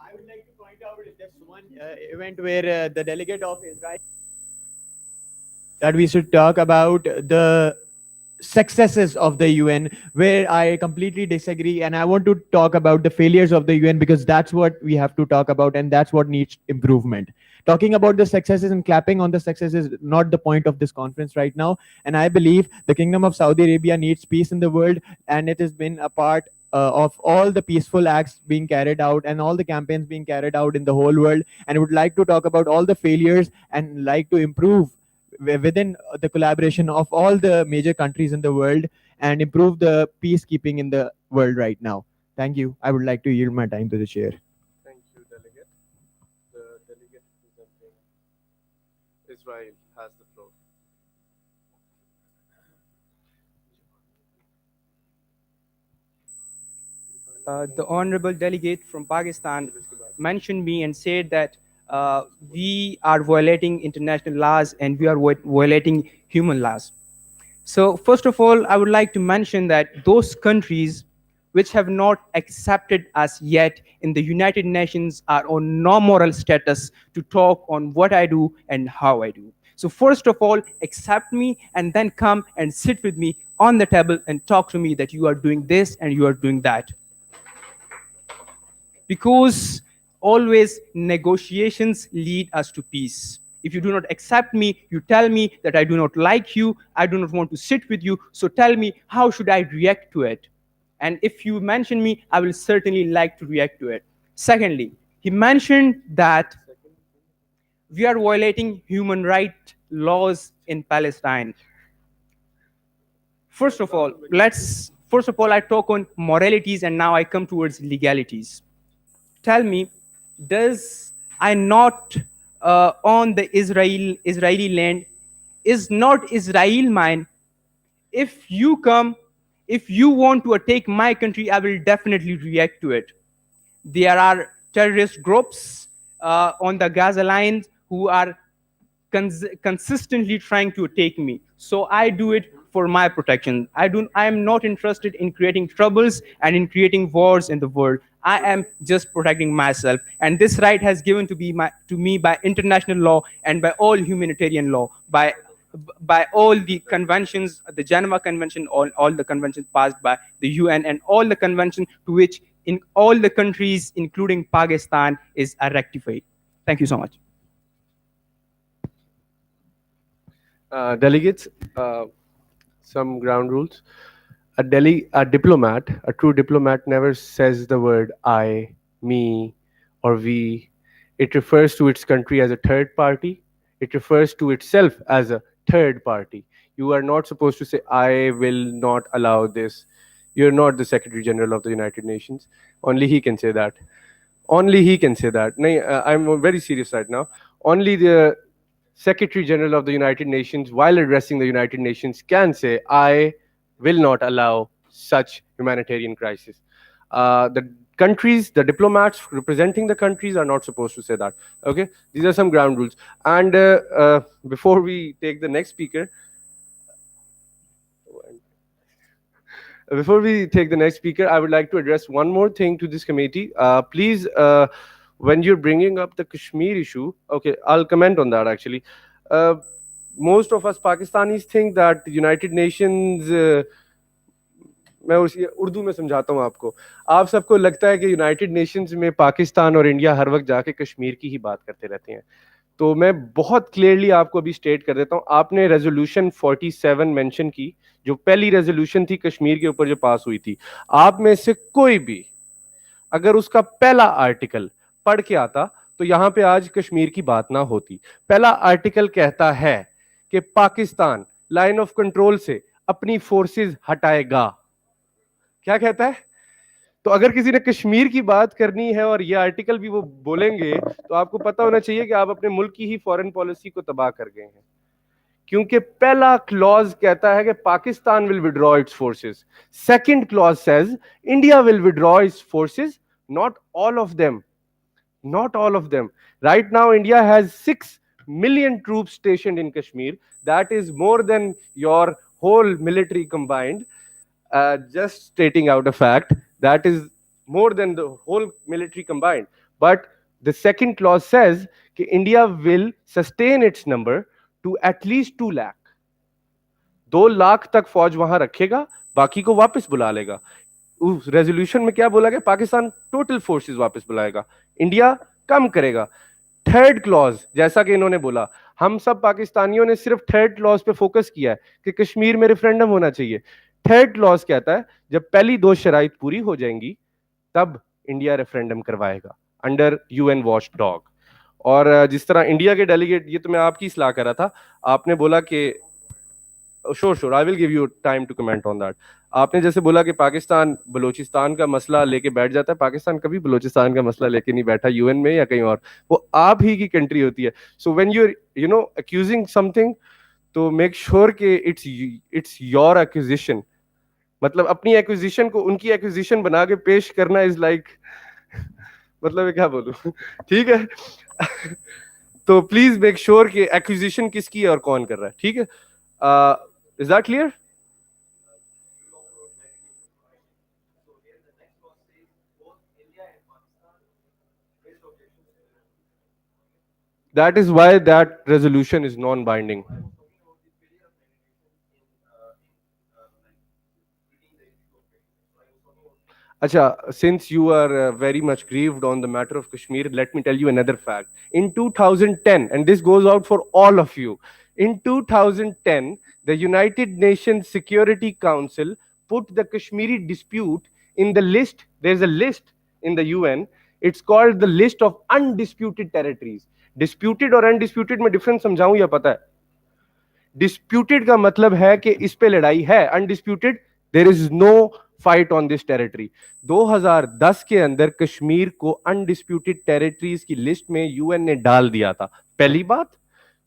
I would like to point out this one event where the delegate of Israel that we should talk about the successes of the UN, where I completely disagree. And I want to talk about the failures of the UN because that's what we have to talk about and that's what needs improvement. Talking about the successes and clapping on the successes is not the point of this conference right now. And I believe the Kingdom of Saudi Arabia needs peace in the world, and it has been a part of all the peaceful acts being carried out and all the campaigns being carried out in the whole world. And I would like to talk about all the failures and like to improve within the collaboration of all the major countries in the world and improve the peacekeeping in the world right now. Thank you. I would like to yield my time to the chair. Thank you, delegate. The delegate representing Israel has the floor. The honorable delegate from Pakistan mentioned me and said that we are violating international laws and we are violating human laws. So first of all, I would like to mention that those countries which have not accepted us yet in the United Nations are on no moral status to talk on what I do and how I do. So first of all, accept me and then come and sit with me on the table and talk to me that you are doing this and you are doing that. Because always negotiations lead us to peace. If you do not accept me, you tell me that I do not like you, I do not want to sit with you, so tell me how should I react to it? And if you mention me, I will certainly like to react to it. Secondly, he mentioned that we are violating human rights laws in Palestine. First of all, I talk on moralities and now I come towards legalities. Tell me, does I not on the Israeli land? Is not Israel mine? If you come, if you want to attack my country, I will definitely react to it. There are terrorist groups on the Gaza lines who are consistently trying to take me. So I do it for my protection. I am not interested in creating troubles and in creating wars in the world. I am just protecting myself. And this right has given to me by international law and by all humanitarian law, by all the conventions, the Geneva Convention, all the conventions passed by the UN, and all the conventions to which in all the countries, including Pakistan, is ratified. Thank you so much. Delegates, some ground rules. A diplomat, a true diplomat, never says the word I, me, or we. It refers to its country as a third party. It refers to itself as a third party. You are not supposed to say, I will not allow this. You're not the Secretary General of the United Nations. Only he can say that. Only he can say that. I'm very serious right now. Only the Secretary General of the United Nations, while addressing the United Nations, can say, I will not allow such humanitarian crisis. The countries, the diplomats representing the countries are not supposed to say that. Okay, these are some ground rules. And before we take the next speaker, I would like to address one more thing to this committee. Please, when you're bringing up the Kashmir issue, okay, I'll comment on that actually. Most of us Pakistanis think that the United Nations, मैं उसी उर्दू में समझाता हूँ आपको, आप सबको लगता है कि यूनाइटेड नेशंस में पाकिस्तान और इंडिया हर वक्त जाके कश्मीर की ही बात करते रहते हैं. तो मैं बहुत क्लियरली आपको अभी स्टेट कर देता हूँ. आपने रेजोल्यूशन 47 मेंशन की, जो पहली रेजोल्यूशन थी कश्मीर के ऊपर जो पास हुई थी. आप में से कोई भी अगर उसका पहला आर्टिकल पढ़ के आता तो यहां पे आज कश्मीर की बात ना होती। पहला आर्टिकल कहता है कि पाकिस्तान लाइन ऑफ कंट्रोल से अपनी फोर्सेस हटाएगा। क्या कहता है? तो अगर किसी ने कश्मीर की बात करनी है और ये आर्टिकल भी वो बोलेंगे तो आपको पता होना चाहिए कि आप अपने मुल्क की ही फॉरेन पॉलिसी को तबाह कर गए हैं, क्योंकि पहला क्लॉज कहता है कि Pakistan will withdraw it's forces. Second clause says India will withdraw it's forces, not all of them, not all of them. Right now India has 6 million troops stationed in Kashmir. That is more than your whole military combined. Just stating out a fact, that is more than the whole military combined. But the second clause says that India will sustain its number to at least 2 lakh. 2 lakh तक फौज वहां रखेगा, बाकी को वापस बुला लेगा। उस रेजोल्यूशन में क्या बोला गया? पाकिस्तान टोटल फोर्सेस वापस बुलाएगा, इंडिया कम करेगा। थर्ड क्लॉज, जैसा कि इन्होंने बोला, हम सब पाकिस्तानियों ने सिर्फ थर्ड क्लॉज पे फोकस किया है कि कश्मीर में रेफरेंडम होना चाहिए। थर्ड क्लॉज कहता है जब पहली 2 शराइत पूरी हो जाएंगी तब इंडिया रेफरेंडम करवाएगा अंडर यूएन वॉच डॉग। और जिस तरह इंडिया के डेलीगेट, ये तो मैं आपकी सलाह कर रहा था, आपने बोला कि sure I will give you time to comment on that. आपने जैसे बोला कि पाकिस्तान बलूचिस्तान का मसला लेके बैठ जाता है, पाकिस्तान कभी बलूचिस्तान का मसला लेके नहीं बैठा यूएन में या कहीं और, वो आप ही की कंट्री होती है। So when you know accusing something, तो मेक श्योर कि इट्स योर एक्विजिशन। मतलब अपनी एक्विजिशन को उनकी एक्विजिशन बना के पेश करना इज लाइक मतलब मैं क्या बोलूं ठीक है तो प्लीज मेक श्योर कि एक्विजिशन किसकी है और कौन कर रहा है, ठीक है? Is that clear? That is why that resolution is non-binding. Acha, since you are very much grieved on the matter of Kashmir, let me tell you another fact. In 2010, and this goes out for all of you, in 2010, the United Nations Security Council put the Kashmiri dispute in the list. There's a list in the UN. It's called the list of undisputed territories. Disputed और undisputed में difference समझाऊं या पता है? Disputed का मतलब है कि इस पे लड़ाई है, undisputed there is no fight on this territory. 2010 के अंदर कश्मीर को अनडिस्प्यूटेड टेरिटरीज की लिस्ट में यूएन ने डाल दिया था, पहली बात।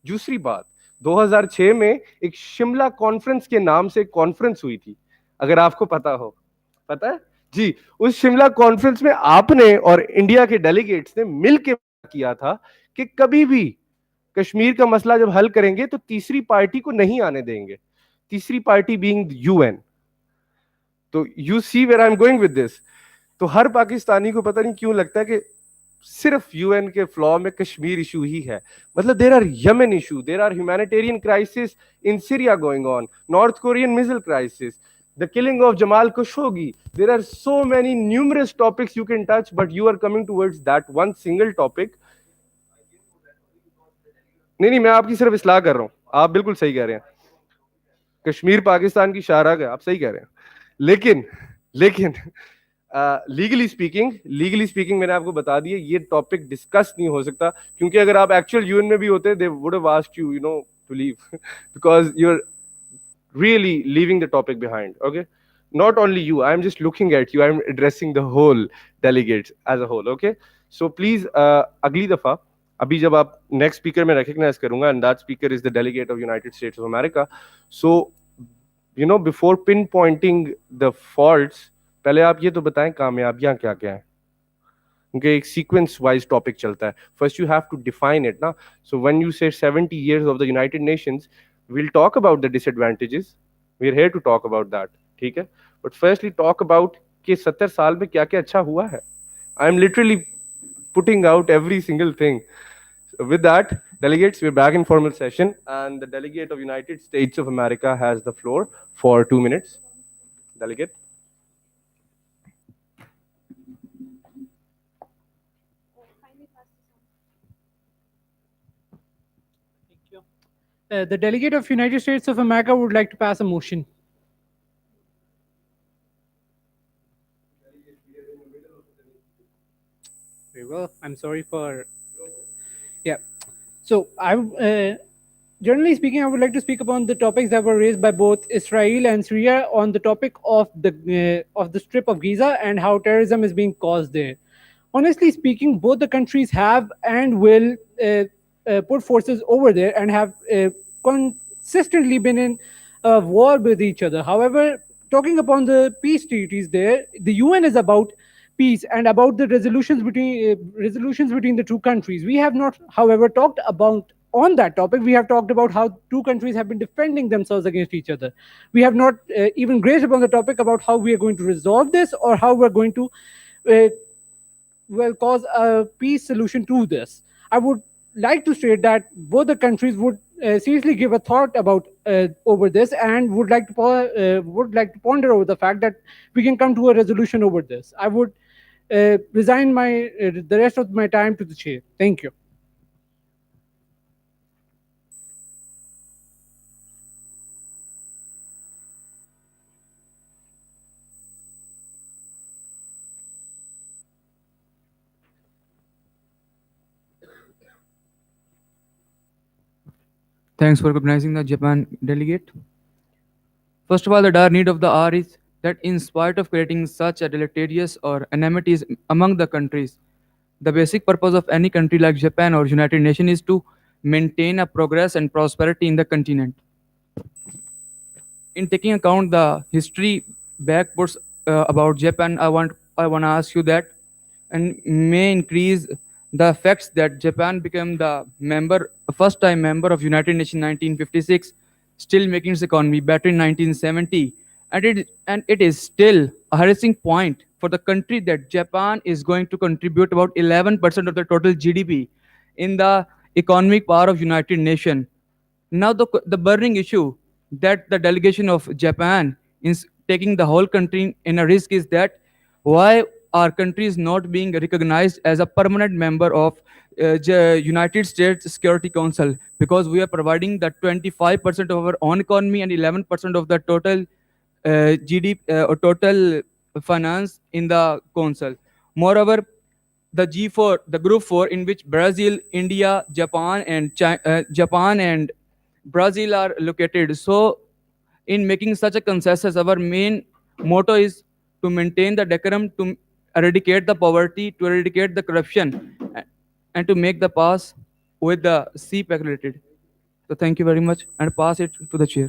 दूसरी बात, 2006 में एक शिमला कॉन्फ्रेंस के नाम से कॉन्फ्रेंस हुई थी, अगर आपको पता हो। पता है जी? उस शिमला कॉन्फ्रेंस में आपने और इंडिया के डेलीगेट्स ने मिलकर किया था कि कभी भी कश्मीर का मसला जब हल करेंगे तो तीसरी पार्टी को नहीं आने देंगे, तीसरी पार्टी बीइंग यूएन। तो you see where I am going with this. तो हर पाकिस्तानी को पता नहीं क्यों लगता है कि सिर्फ यूएन के फ्लॉ में कश्मीर इशू ही है। मतलब there are Yemen issue, there are humanitarian crisis in Syria going on, North Korean missile crisis, the killing of Jamal Khashoggi. There are so many numerous topics you can touch, but you are coming towards that one single topic. नहीं, मैं आपकी सिर्फ इस्लाह कर रहा हूं, आप बिल्कुल सही कह रहे हैं, कश्मीर पाकिस्तान की शाहराग है, आप सही कह रहे हैं। लेकिन लीगली स्पीकिंग मैंने आपको बता दिया ये टॉपिक डिस्कस नहीं हो सकता, क्योंकि अगर आप एक्चुअल यूएन में भी होते they would have asked you you know to leave because you are really leaving the topic behind. Okay, not only you, I am just looking at you, I am addressing the whole delegates as a whole. Okay, so please अगली दफा अभी जब आप next speaker में recognise करूंगा, and that speaker is the delegate of United States of America. So you know before pin Poynting the faults, पहले आप ये तो बताएं कामयाबियां क्या क्या हैं, क्योंकि एक सीक्वेंस वाइज टॉपिक चलता है। First you have to define it ना। सो व्हेन यू से 70 years of the United Nations, we'll talk about the disadvantages, we're here to talk about that, ठीक है? But firstly talk about कि 70 साल में क्या क्या अच्छा हुआ है। I'm literally putting out every single thing. So with that, delegates, we're back in formal session, and the delegate of United States of America has the floor for 2 minutes. Delegate. The delegate of United States of America would like to pass a motion. Very well. I'm sorry for. Yeah. So generally speaking, I would like to speak upon the topics that were raised by both Israel and Syria on the topic of the Strip of Gaza and how terrorism is being caused there. Honestly speaking, both the countries have and will put forces over there and have consistently been in war with each other. However, talking upon the peace treaties there, the UN is about peace and about the resolutions between the two countries. We have not, however, talked about on that topic. We have talked about how two countries have been defending themselves against each other. We have not even grazed upon the topic about how we are going to resolve this or how we're going to uh, cause a peace solution to this. I would like to state that both the countries would seriously give a thought about over this and would like to ponder over the fact that we can come to a resolution over this. I would resign my the rest of my time to the chair. Thank you. Thanks for recognizing the Japan delegate. First of all, the dire need of the hour is that in spite of creating such a deleterious or enmities among the countries, the basic purpose of any country like Japan or United Nations is to maintain a progress and prosperity in the continent. In taking account the history backwards about Japan, I want to ask you that, and may increase the facts that Japan became the first time member of United Nations 1956, still making its economy better in 1970, and it is still a harassing point for the country that Japan is going to contribute about 11% of the total GDP in the economic power of United Nations. Now, the burning issue that the delegation of Japan is taking the whole country in a risk is that why our country is not being recognized as a permanent member of United States Security Council, because we are providing the 25% of our own economy and 11% of the total GDP or total finance in the council. Moreover, the G4, the Group 4, in which Brazil, India, Japan and Brazil are located. So, in making such a consensus, our main motto is to maintain the decorum, to eradicate the poverty, to eradicate the corruption, and to make the pass with the CPEC related. So, thank you very much, and pass it to the chair.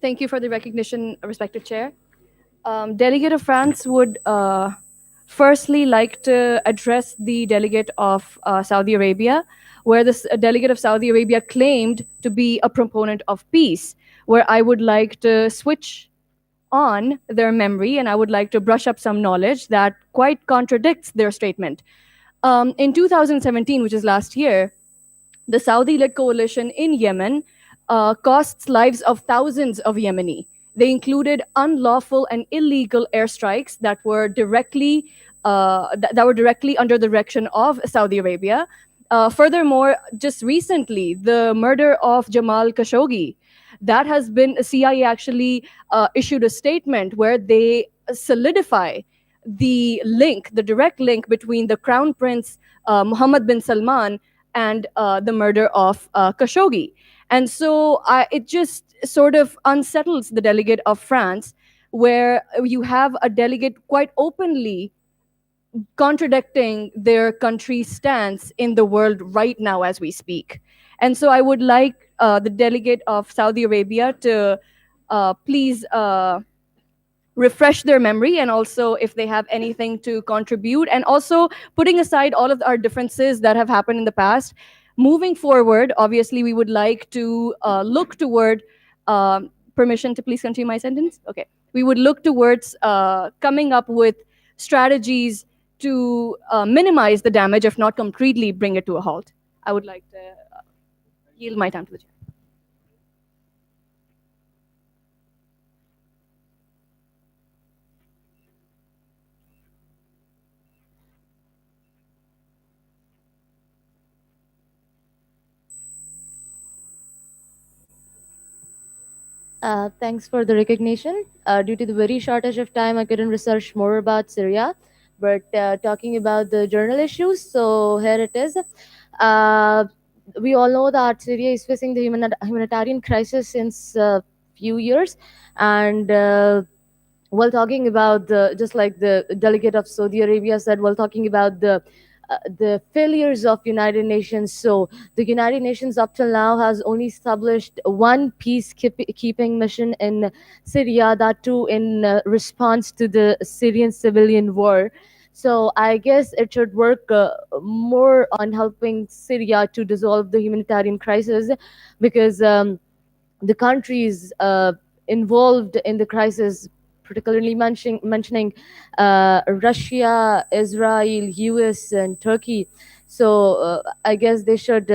Thank you for the recognition, respected chair. Delegate of France would firstly like to address the delegate of Saudi Arabia, where this delegate of Saudi Arabia claimed to be a proponent of peace, where I would like to switch on their memory and I would like to brush up some knowledge that quite contradicts their statement. In 2017, which is last year, the Saudi led coalition in Yemen costs lives of thousands of Yemeni. They included unlawful and illegal airstrikes that were directly under the direction of Saudi Arabia. Furthermore, just recently, the murder of Jamal Khashoggi, that has been CIA actually issued a statement where they solidify the direct link between the Crown Prince Mohammed bin Salman and the murder of Khashoggi. And so it just sort of unsettles the delegate of France, where you have a delegate quite openly contradicting their country's stance in the world right now as we speak. And so I would like the delegate of Saudi Arabia to please refresh their memory, and also if they have anything to contribute, and also putting aside all of our differences that have happened in the past, moving forward, obviously we would like to look toward permission to please continue my sentence. Okay, we would look towards coming up with strategies to minimize the damage, if not completely bring it to a halt. I would like to yield my time to the chair. Thanks for the recognition. Due to the very shortage of time, I couldn't research more about Syria. But talking about the journal issues, so here it is. Uh, we all know that Syria is facing the humanitarian crisis since a few years, and while talking about the, just like the delegate of Saudi Arabia said, while talking about the failures of United Nations, so the United Nations up till now has only established one peacekeeping mission in Syria, that too in response to the Syrian civilian war. So I guess it should work more on helping Syria to dissolve the humanitarian crisis, because the countries involved in the crisis, particularly mentioning Russia, Israel, US, and Turkey. So I guess they should.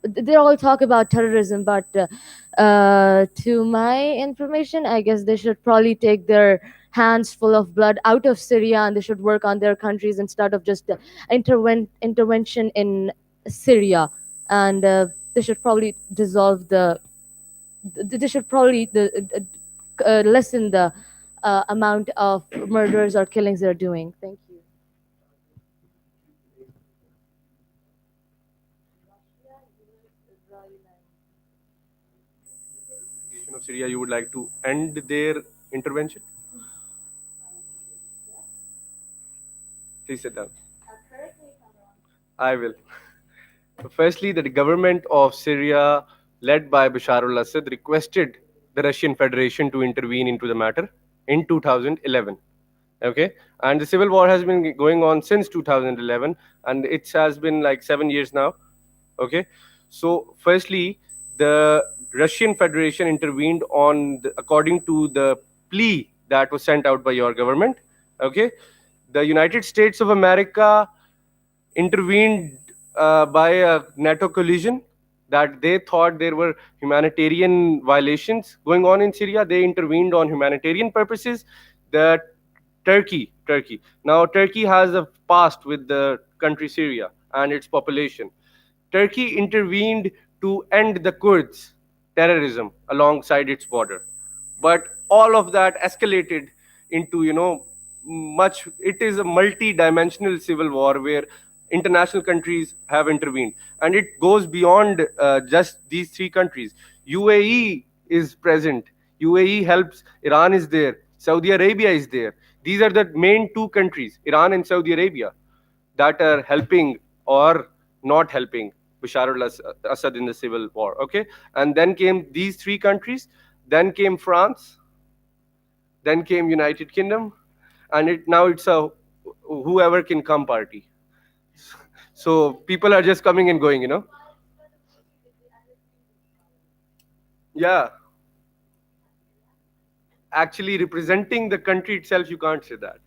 They all talk about terrorism, but to my information, I guess they should probably take their hands full of blood out of Syria, and they should work on their countries instead of just intervention in Syria. And they should probably dissolve the they should probably lessen the amount of murders or killings they're doing. Thank you. Of Syria, you would like to end their intervention? Please sit down. I will. Firstly, the government of Syria, led by Bashar al-Assad, requested the Russian Federation to intervene into the matter in 2011. Okay, and the civil war has been going on since 2011, and it has been like 7 years now. Okay, so firstly, the Russian Federation intervened according to the plea that was sent out by your government. Okay, the United States of America intervened by a NATO collision that they thought there were humanitarian violations going on in Syria. They intervened on humanitarian purposes. The Turkey. Now, Turkey has a past with the country Syria and its population. Turkey intervened to end the Kurds' terrorism alongside its border. But all of that escalated into, much. It is a multi-dimensional civil war where international countries have intervened, and it goes beyond just these three countries. UAE is present. UAE helps. Iran is there. Saudi Arabia is there. These are the main two countries, Iran and Saudi Arabia, that are helping or not helping Bashar al-Assad in the civil war. Okay, and then came these three countries, then came France, then came United Kingdom, and now it's a whoever can come party. So people are just coming and going. Yeah, actually representing the country itself, you can't say that.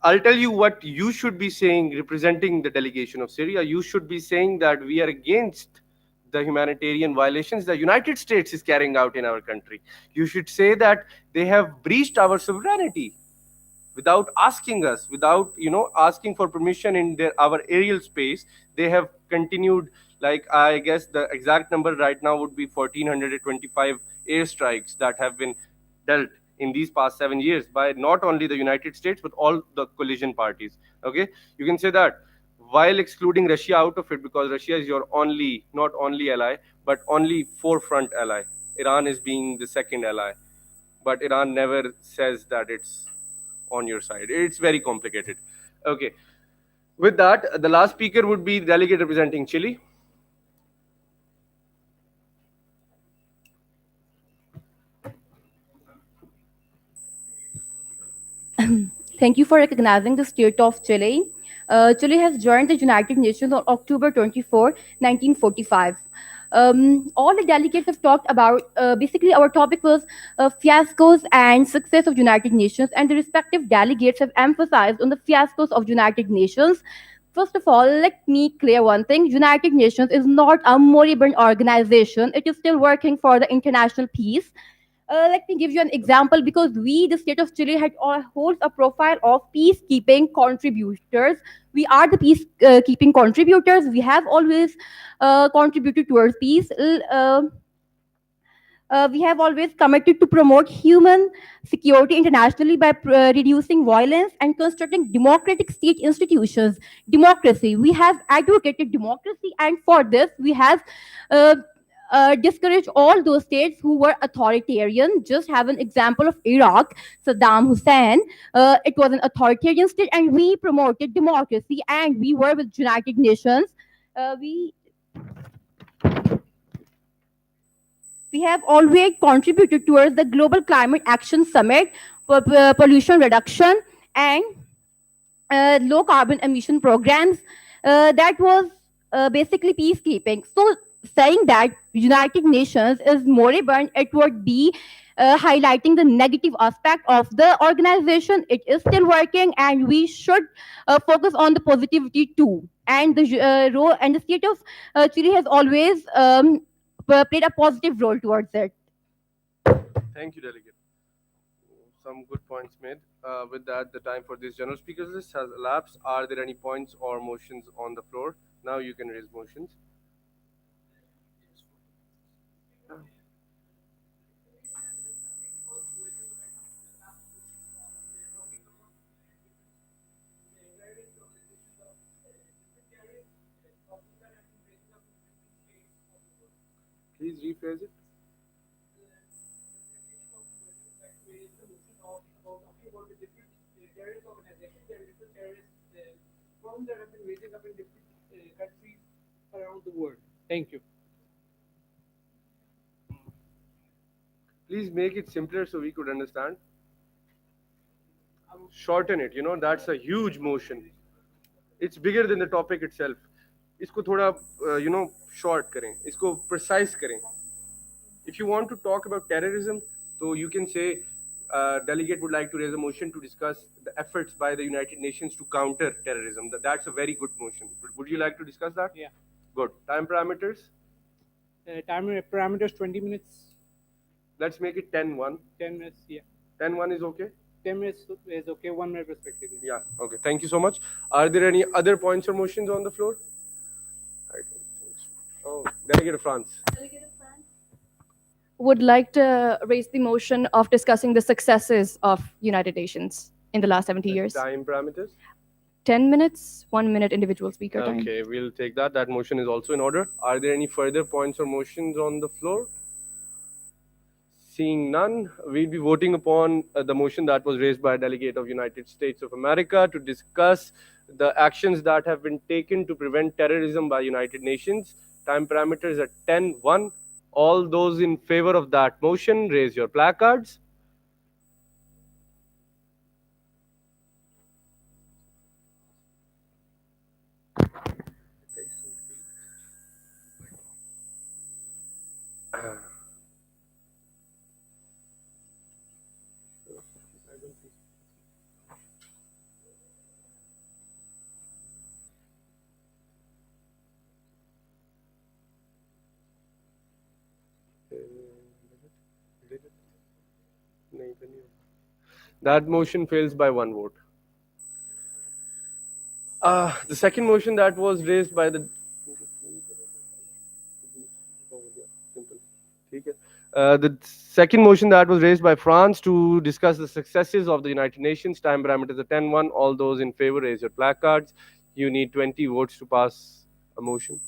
I'll tell you what you should be saying representing the delegation of Syria. You should be saying that we are against the humanitarian violations the United States is carrying out in our country. You should say that they have breached our sovereignty without asking us, without asking for permission in our aerial space. They have continued, like, I guess the exact number right now would be 1,425 airstrikes that have been dealt in these past 7 years by not only the United States but all the collision parties. Okay, you can say that, while excluding Russia out of it, because Russia is your not only ally but only forefront ally. Iran is being the second ally, but Iran never says that it's on your side. It's very complicated. Okay. With that, the last speaker would be the delegate representing Chile. Thank you for recognizing the state of Chile. Chile has joined the United Nations on October 24, 1945. All the delegates have talked about, basically our topic was fiascos and success of United Nations, and the respective delegates have emphasized on the fiascos of United Nations. First of all, let me clear one thing. United Nations is not a moribund organization. It is still working for the international peace. Let me give you an example, because we, the state of Chile, holds a profile of peacekeeping contributors. We are the peacekeeping contributors. We have always contributed towards peace. We have always committed to promote human security internationally by reducing violence and constructing democratic state institutions. Democracy. We have advocated democracy, and for this, we have uh, discouraged all those states who were authoritarian. Just have an example of Iraq, Saddam Hussein. It was an authoritarian state, and we promoted democracy, and we were with United Nations. We have always contributed towards the Global Climate Action Summit, pollution reduction, and low carbon emission programs. That was basically peacekeeping. So saying that United Nations is moribund, it would be highlighting the negative aspect of the organization. It is still working, and we should focus on the positivity too. And the role and the state of Chile has always played a positive role towards it. Thank you, Delegate. Some good points made. With that, the time for this general speakers list has elapsed. Are there any points or motions on the floor? Now you can raise motions. Please rephrase it. Problems that have been raising up in different countries around the world. Thank you. Please make it simpler so we could understand. Shorten it, that's a huge motion. It's bigger than the topic itself. इसको थोड़ा short करें, इसको precise करें. If you want to talk about terrorism, so you can say delegate would like to raise a motion to discuss the efforts by the United Nations to counter terrorism. That's a very good motion. Would you like to discuss that? Yeah. Good. Time parameters? Time parameters 20 minutes. Let's make it 10-1. 10 minutes, yeah. 10-1 is okay? 10 minutes is okay, 1 minute respectively. Yeah, okay. Thank you so much. Are there any other points or motions on the floor? I don't think so. Oh, Delegate of France. Would like to raise the motion of discussing the successes of United Nations in the last 70 years. Time parameters? 10 minutes, 1 minute individual speaker time. Okay, we'll take that. That motion is also in order. Are there any further points or motions on the floor? Seeing none, we'll be voting upon the motion that was raised by a delegate of United States of America to discuss the actions that have been taken to prevent terrorism by United Nations. Time parameters at 10-1. All those in favor of that motion, raise your placards. That motion fails by 1 vote. The second motion that was raised by the the second motion that was raised by France to discuss the successes of the United Nations. Time parameters are 10-1. All those in favor, raise your placards. You need 20 votes to pass a motion.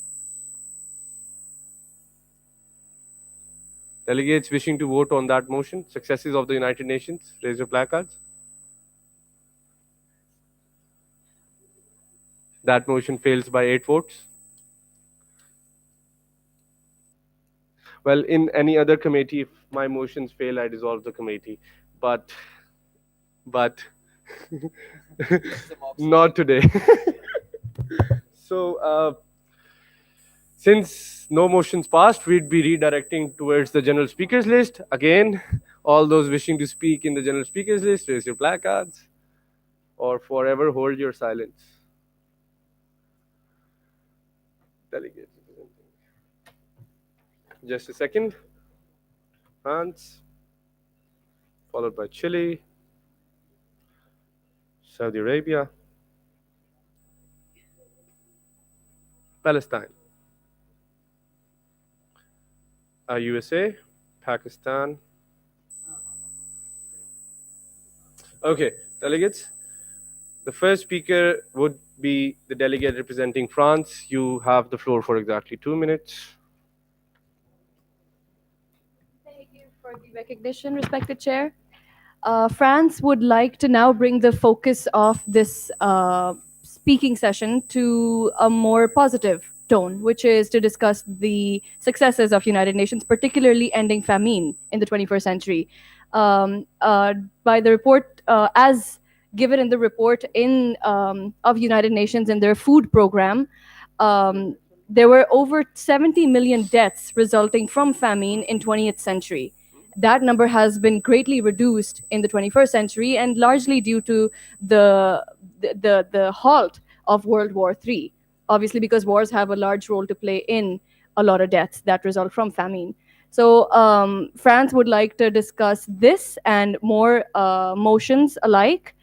Delegates wishing to vote on that motion, successes of the United Nations, raise your placards. That motion fails by 8 votes. Well, in any other committee, if my motions fail, I dissolve the committee. But not today. So, since no motions passed, we'd be redirecting towards the general speakers list. Again, all those wishing to speak in the general speakers list, raise your placards or forever hold your silence. Delegates. Just a second. France, followed by Chile, Saudi Arabia, Palestine, USA, Pakistan. Okay, delegates. The first speaker would be the delegate representing France. You have the floor for exactly 2 minutes. Thank you for the recognition, respected chair. France would like to now bring the focus of this speaking session to a more positive tone, which is to discuss the successes of United Nations, particularly ending famine in the 21st century. Um, uh, by the report, as given in the report of United Nations in their food program, um, there were over 70 million deaths resulting from famine in 20th century. That number has been greatly reduced in the 21st century, and largely due to the halt of World War III. Obviously, because wars have a large role to play in a lot of deaths that result from famine. So France would like to discuss this and more motions alike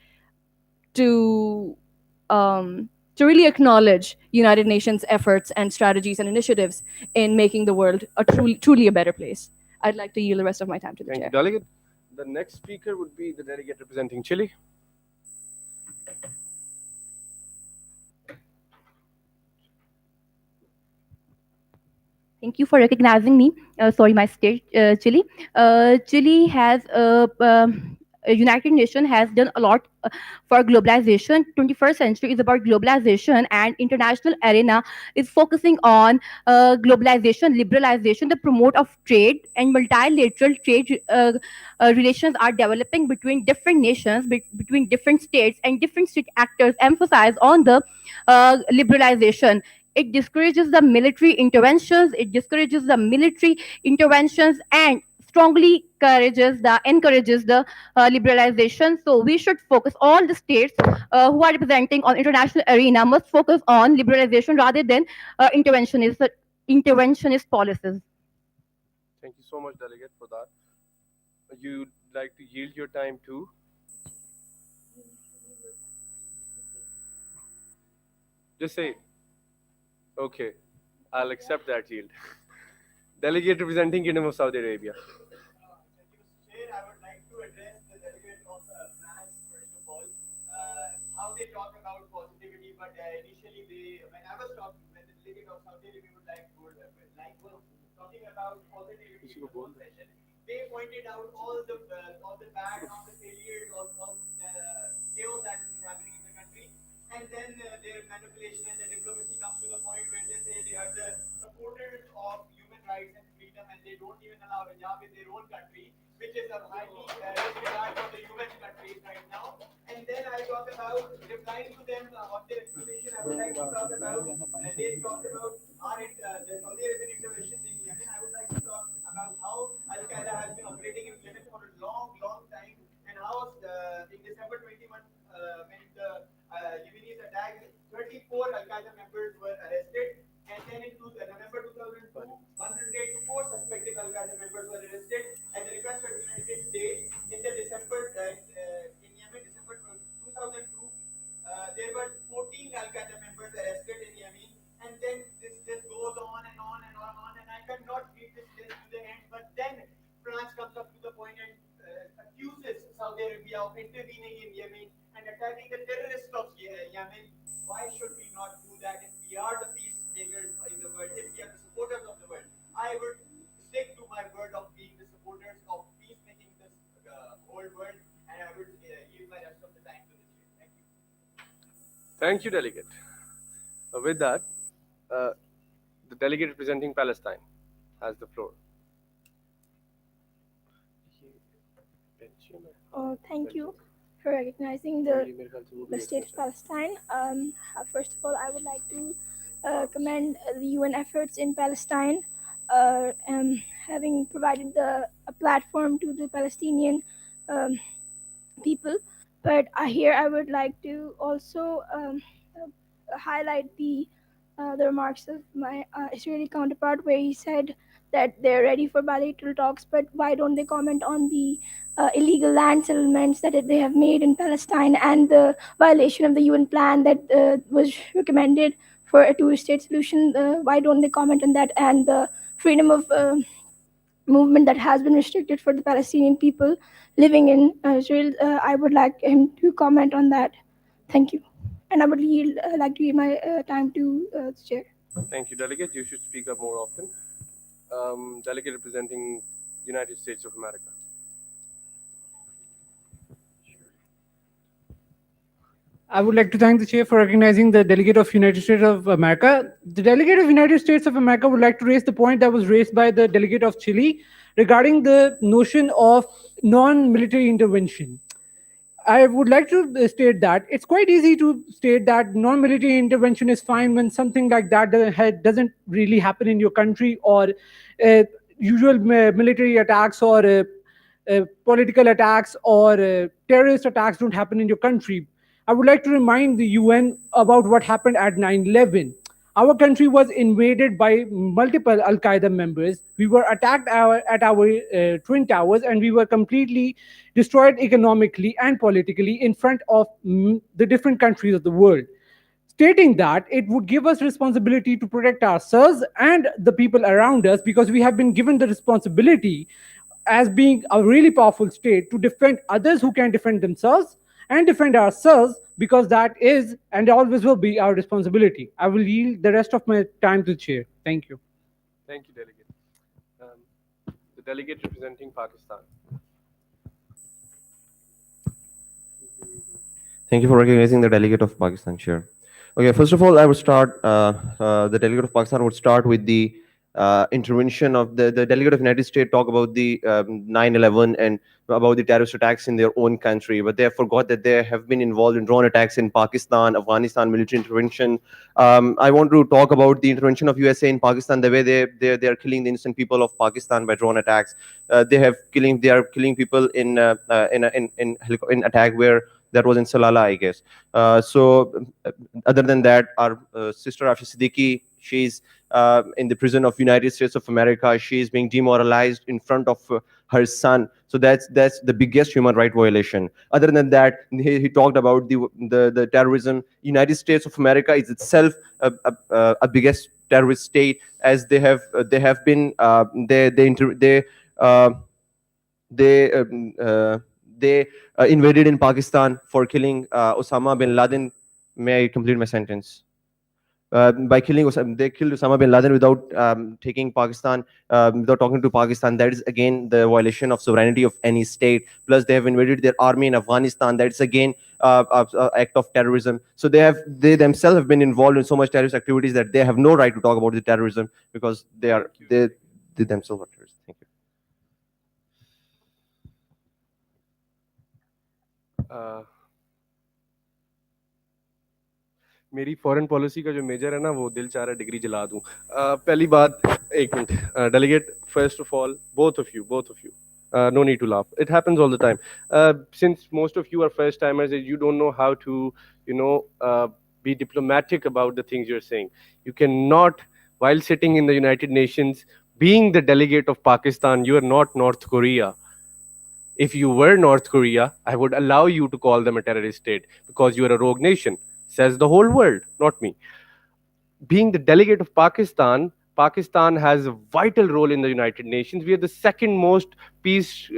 to really acknowledge United Nations efforts and strategies and initiatives in making the world truly a better place. I'd like to yield the rest of my time to the Thank you, chair. delegate. The next speaker would be the delegate representing Chile. Thank you for recognizing me. Sorry, my state, Chile. Chile has United Nations has done a lot for globalization. 21st century is about globalization, and international arena is focusing on globalization, liberalization, the promote of trade and multilateral trade relations are developing between different nations, between different states, and different state actors emphasize on the liberalization. It discourages the military interventions, and strongly encourages the liberalization. So we should focus, all the states who are representing on international arena must focus on liberalization rather than interventionist policies. Thank you so much, delegate, for that. You'd like to yield your time to? Just say, okay, I'll accept that yield. Delegate representing Kingdom of Saudi Arabia. I would like to address the delegate of France, first of all, how they talk about positivity, but initially when I was talking, when the delegate of Saudi Arabia would was talking about positivity in the whole session, they pointed out all the bad, all the failures, all the chaos that has been happening in the country, and then their manipulation and the diplomacy comes to the point where they say they are the supporters of human rights and freedom, and they don't even allow hijab in their own country, which is a highly disregard for the human countries right now. And then I talk about replying to them on their explanation. I would like to talk about they talked about the Saudi Arabian interventions in Yemen. I would like to talk about how Al Qaeda has been operating in Yemen for a long, long time, and how in December 21, when the Yemenis attacked, 34 Al Qaeda members were arrested, and then in November 2002, 104 suspected Al Qaeda members were arrested at the request of the United States. In the December in Yemen, December 2002, there were 14 Al Qaeda members arrested in Yemen, and then this just goes on and on and on, and I cannot read this list to the end. But then France comes up to the point and accuses Saudi Arabia of intervening in Yemen and attacking the terrorists of Yemen. Why should we not do that if we are the peacemakers in the world, if we are the supporters of the world? I would stick to my word of being the supporters of peacemaking this whole world, and I would yield my rest of the time to this year. Thank you. Thank you, delegate. With that, the delegate representing Palestine has the floor. Thank you for recognizing the state of Palestine. First of all, I would like to commend the UN efforts in Palestine, having provided a platform to the Palestinian people. But here I would like to also highlight the remarks of my Israeli counterpart, where he said that they're ready for bilateral talks, but why don't they comment on the illegal land settlements that they have made in Palestine and the violation of the UN plan that was recommended for a two-state solution? Why don't they comment on that, and the freedom of movement that has been restricted for the Palestinian people living in Israel. I would like him to comment on that. Thank you. And I would like to give my time to the chair. Thank you, Delegate. You should speak up more often. Delegate representing United States of America. I would like to thank the chair for recognizing the delegate of United States of America. The delegate of United States of America would like to raise the point that was raised by the delegate of Chile regarding the notion of non-military intervention. I would like to state that it's quite easy to state that non-military intervention is fine when something like that doesn't really happen in your country, or usual military attacks or political attacks or terrorist attacks don't happen in your country. I would like to remind the UN about what happened at 9/11. Our country was invaded by multiple Al Qaeda members. We were attacked at our twin towers, and we were completely destroyed economically and politically in front of the different countries of the world, stating that it would give us responsibility to protect ourselves and the people around us, because we have been given the responsibility as being a really powerful state to defend others who can defend themselves and defend ourselves, because that is and always will be our responsibility. I will yield the rest of my time to the chair. Thank you. Thank you, Delegate. The delegate representing Pakistan. Thank you for recognizing the delegate of Pakistan, Chair. Okay, first of all, I would start, the delegate of Pakistan would start with the intervention of the delegate of United States, talk about the 9/11 and about the terrorist attacks in their own country, but they forgot that they have been involved in drone attacks in Pakistan, Afghanistan, military intervention. I want to talk about the intervention of USA in Pakistan, the way they are killing the innocent people of Pakistan by drone attacks. They are killing people in attack where that was in Salala, I guess. Other than that, our sister Afsha Siddiqui, she's in the prison of United States of America. She is being demoralized in front of her son. So that's the biggest human right violation. Other than that, he talked about the terrorism. United States of America is itself a biggest terrorist state, as they have been uh, they invaded in Pakistan for killing Osama bin Laden. May I complete my sentence? By killing Osama, they killed Osama bin Laden without taking Pakistan, without talking to Pakistan. That is again the violation of sovereignty of any state. Plus, they have invaded their army in Afghanistan. That is again act of terrorism. So they themselves have been involved in so much terrorist activities that they have no right to talk about the terrorism, because they themselves are terrorists. Thank you. मेरी foreign policy का जो major है ना, वो दिल चाह रहा है डिग्री जला दूं. पहली बात, एक minute, delegate, first of all, both of you, no need to laugh. It happens all the time. Since most of you are first timers, you don't know how to, be diplomatic about the things you're saying. You cannot, while sitting in the United Nations, being the delegate of Pakistan, you are not North Korea. If you were North Korea, I would allow you to call them a terrorist state because you are a rogue nation, says the whole world, not me. Being the delegate of Pakistan, Pakistan has a vital role in the United Nations. We are the second most peace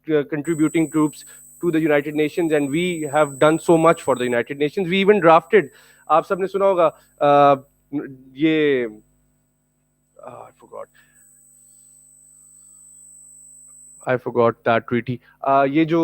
contributing troops to the United Nations, and we have done so much for the United Nations. We even drafted, आप सबने सुना होगा, I forgot that treaty. ये जो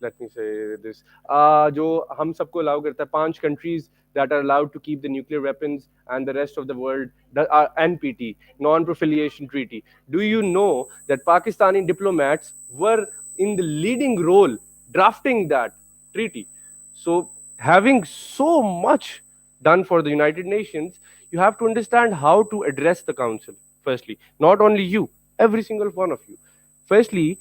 let me say this, जो हम सबको allow करता है, 5 countries that are allowed to keep the nuclear weapons and the rest of the world, NPT, non-proliferation treaty. Do you know that Pakistani diplomats were in the leading role drafting that treaty? So having so much done for the United Nations, you have to understand how to address the council. Firstly, not only you, every single one of you. Firstly,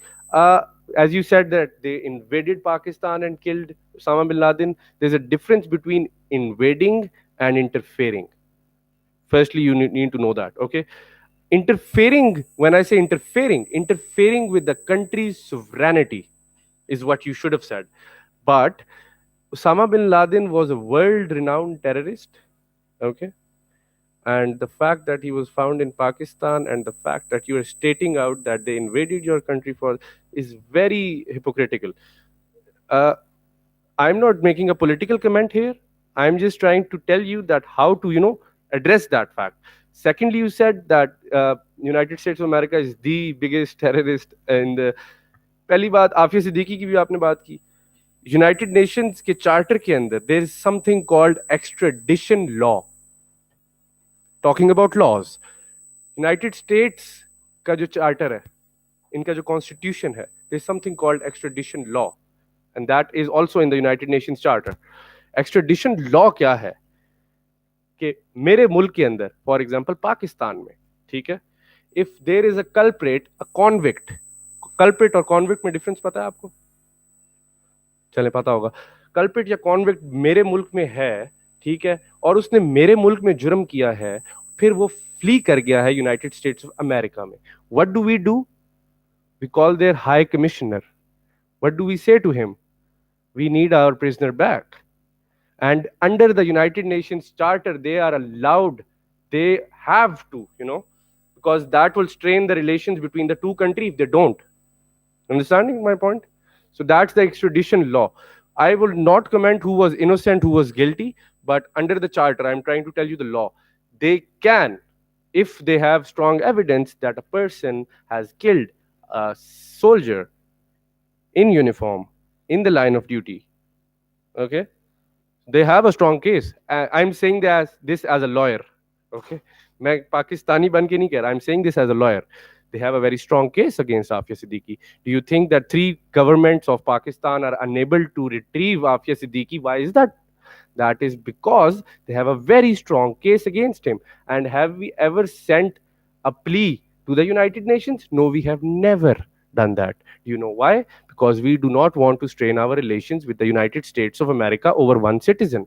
as you said that they invaded Pakistan and killed Osama bin Laden, there's a difference between invading and interfering. Firstly, you need to know that, okay? Interfering, when I say interfering with the country's sovereignty is what you should have said. But Osama bin Laden was a world-renowned terrorist, okay? And the fact that he was found in Pakistan and the fact that you are stating out that they invaded your country for is very hypocritical. Uh, I'm not making a political comment here. I'm just trying to tell you that how to, address that fact. Secondly, you said that United States of America is the biggest terrorist in the. पहली बात आफिया सिद्दीकी की भी आपने बात की. United Nations के charter के अंदर there is something called extradition law. Talking about laws, United States का जो चार्टर है, इनका जो कॉन्स्टिट्यूशन है, there is something called extradition law, and that is also in the United Nations charter. Extradition law क्या है कि मेरे मुल्क के अंदर, फॉर एग्जांपल पाकिस्तान में, ठीक है, if there is a culprit, a convict, culprit और कॉन्विक्ट में डिफरेंस पता है आपको? चले पता होगा. कल्प्रेट या कॉन्विक्ट मेरे मुल्क में है, ठीक है, और उसने मेरे मुल्क में जुर्म किया है, फिर वो फ्ली कर गया है यूनाइटेड स्टेट्स ऑफ अमेरिका में. What do we do? We call their high commissioner. What do we say to him? We need our prisoner back. And under the United Nations Charter, they are allowed, they have to, because that will strain the relations between the two countries if they don't. Understanding my point? So that's the extradition law. I will not comment who was innocent, who was guilty, but under the Charter, I'm trying to tell you the law. They can, if they have strong evidence that a person has killed a soldier in uniform, in the line of duty, okay? They have a strong case. I'm saying this as a lawyer. Okay, मैं पाकिस्तानी बन के नहीं कह रहा. I'm saying this as a lawyer. They have a very strong case against Afia Siddiqui. Do you think that 3 governments of Pakistan are unable to retrieve Afia Siddiqui? Why is that? That is because they have a very strong case against him. And have we ever sent a plea to the United Nations? No, we have never done that. Do you know why? Because we do not want to strain our relations with the United States of America over one citizen.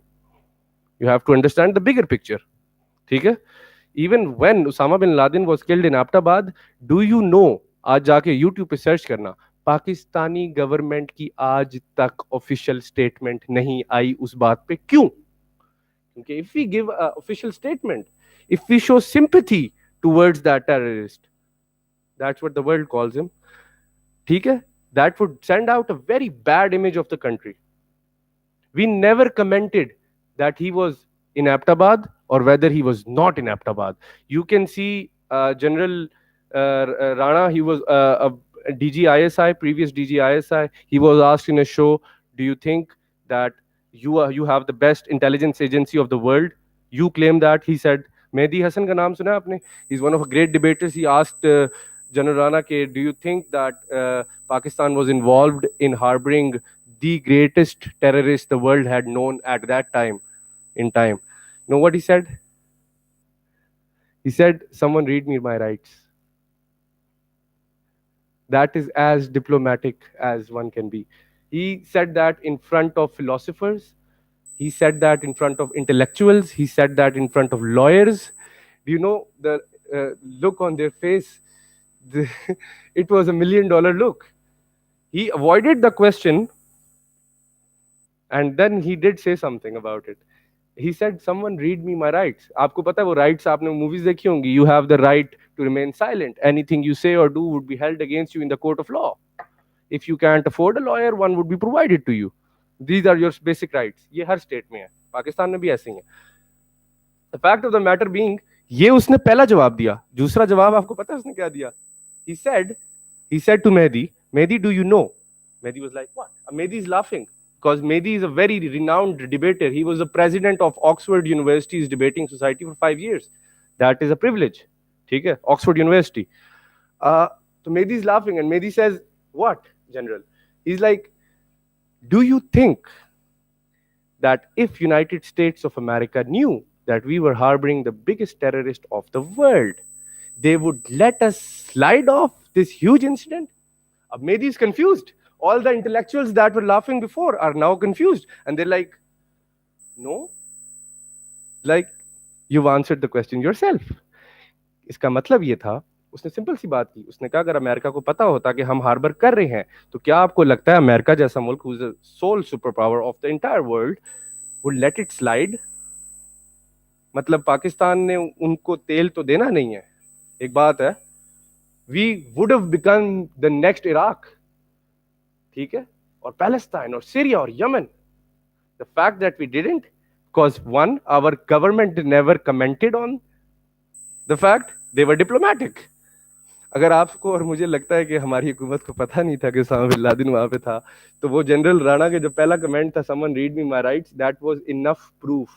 You have to understand the bigger picture. Okay? Even when Osama bin Laden was killed in Abbottabad, do you know, आज जाके YouTube पे search करना, Pakistani government की आज तक official statement नहीं आई उस बात पे. क्यों? क्योंकि if we give an official statement, if we show sympathy towards that terrorist, that's what the world calls him, ठीक है, that would send out a very bad image of the country. We never commented that he was in Abbottabad or whether he was not in Abbottabad. You can see General Rana, he was a DG ISI, previous DG ISI. He was asked in a show, do you think that you have the best intelligence agency of the world? You claim that. He said, Mehdi Hassan ka naam suna aapne? He's one of the great debaters. He asked General Rana, do you think that Pakistan was involved in harboring the greatest terrorist the world had known at that time in time? You know what he said? He said, someone read me my rights. That is as diplomatic as one can be. He said that in front of philosophers. He said that in front of intellectuals. He said that in front of lawyers. Do you know the look on their face? It was $1 million look. He avoided the question and then he did say something about it. He said, someone read me my rights. आपको पता है वो rights आपने movies देखी होंगी. You have the right to remain silent. Anything you say or do would be held against you in the court of law. If you can't afford a lawyer, one would be provided to you. These are your basic rights. ये हर state में है. पाकिस्तान में भी ऐसे ही है. The fact of the matter being, ये उसने पहला जवाब दिया. दूसरा जवाब आपको पता है उसने क्या दिया? He said to Mehdi, do you know? Mehdi was like, what? Mehdi is laughing because Mehdi is a very renowned debater. He was the president of Oxford University's debating society for 5 years. That is a privilege. ठीक है? Oxford University. So Mehdi is laughing and Mehdi says, what, General? He's like, do you think that if United States of America knew that we were harboring the biggest terrorist of the world, they would let us slide off this huge incident? Mehdi is confused. All the intellectuals that were laughing before are now confused. And they're like, no. Like, you've answered the question yourself. इसका मतलब ये था, उसने simple सी बात की. उसने कहा अगर अमेरिका को पता होता कि हम हार्बर कर रहे हैं, तो क्या आपको लगता है अमेरिका जैसा मुल्क, who is the sole superpower of the entire world, would let it slide? मतलब पाकिस्तान ने उनको तेल तो देना नहीं है, एक बात है, we would have become the next Iraq, ठीक है, और पैलेस्टाइन और सीरिया और Yemen. The fact that we didn't, because one, our government never commented on the fact, they were diplomatic. अगर आपको और मुझे लगता है कि हमारी हुकूमत को पता नहीं था कि उसामा बिन लादेन वहां पे था, तो वो जनरल राणा के जो पहला कमेंट था, someone read me my rights, that was enough proof.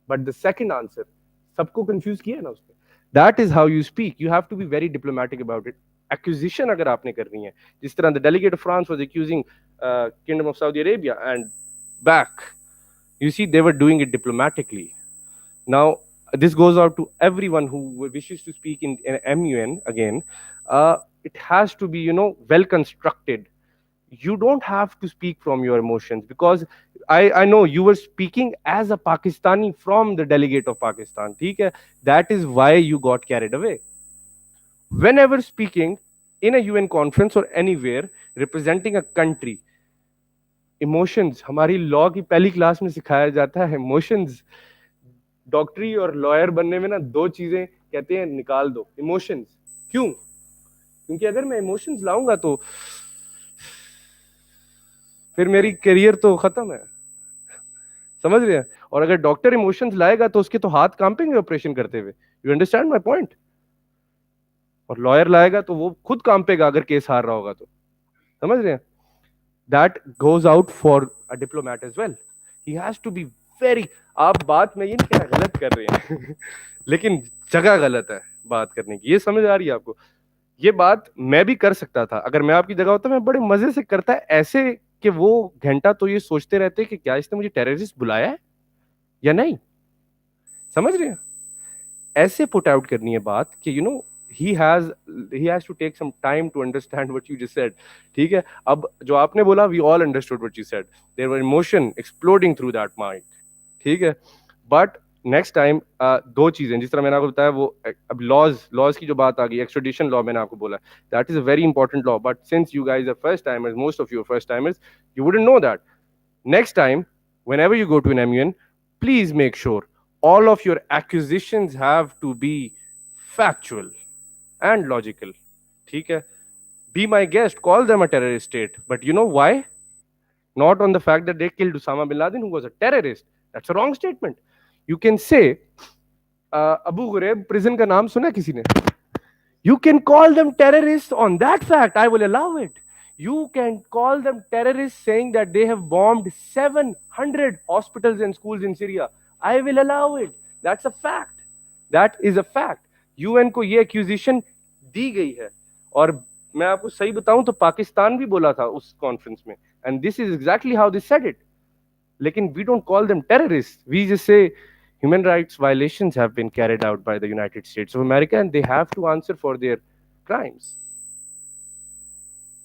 But the second answer सबको कंफ्यूज किया ना उसने. That is how you speak, you have to be very diplomatic about it. Acquisition अगर आपने करनी है, जिस तरह the delegate of France was accusing Kingdom of Saudi Arabia and back, you see they were doing it diplomatically. Now this goes out to everyone who wishes to speak in MUN again. It has to be, well constructed. You don't have to speak from your emotions, because I know you were speaking as a Pakistani from the delegate of Pakistan, ठीक है? That is why you got carried away. Whenever speaking in a UN conference or anywhere representing a country, emotions हमारी law की पहली class में सिखाया जाता है. Emotions, डॉक्टरी और लॉयर बनने में ना दो चीजें कहते हैं निकाल दो, इमोशंस. क्यों? क्योंकि अगर मैं इमोशंस लाऊंगा तो फिर मेरी करियर तो खत्म है, समझ रहे हैं? और अगर डॉक्टर इमोशंस लाएगा तो उसके तो हाथ कांपेंगे ऑपरेशन करते हुए. You understand my point? और लॉयर लाएगा तो वो खुद कांपेगा अगर केस हार रहा होगा तो, समझ रहे हैं? That goes out for a diplomat as well. He has to be very, आप बात में ये नहीं कह रहा गलत कर रहे हैं लेकिन जगह गलत है बात करने की, ये समझ आ रही है आपको? ये बात मैं भी कर सकता था, अगर मैं आपकी जगह होता मैं बड़े मजे से करता है ऐसे कि वो घंटा तो ये सोचते रहते कि क्या इसने मुझे टेररिस्ट बुलाया है या नहीं. समझ रहे हैं? ऐसे पुट आउट करनी है बात कि he has to take some time to understand what you just said. ठीक है, अब जो आपने बोला, we all understood what you said. There were emotion exploding through that mind. ठीक है, बट नेक्स्ट टाइम दो चीजें, जिस तरह मैंने आपको बताया, वो अब लॉज की जो बात आ गई, एक्सट्रेडिशन लॉ मैंने आपको बोला, that is a very important law. But since you guys are first timers, most of you first timers, you wouldn't know that. Next time, whenever you go to an MUN, please make sure all of your acquisitions have to be factual and logical. ठीक है? Be my guest, call them a terrorist state. But you know why? Not on the fact that they killed Osama bin Laden, who was a terrorist. That's a wrong statement. You can say, Abu Ghraib prison का नाम सुना किसी ने? You can call them terrorists on that fact. I will allow it. You can call them terrorists saying that they have bombed 700 hospitals and schools in Syria. I will allow it. That's a fact. That is a fact. UN को ये accusation दी गई है, और मैं आपको सही बताऊं तो पाकिस्तान भी बोला था उस कॉन्फ्रेंस में, and this is exactly how they said it. लेकिन we don't call them terrorists. We just say human rights violations have been carried out by the United States of America and they have to answer for their crimes.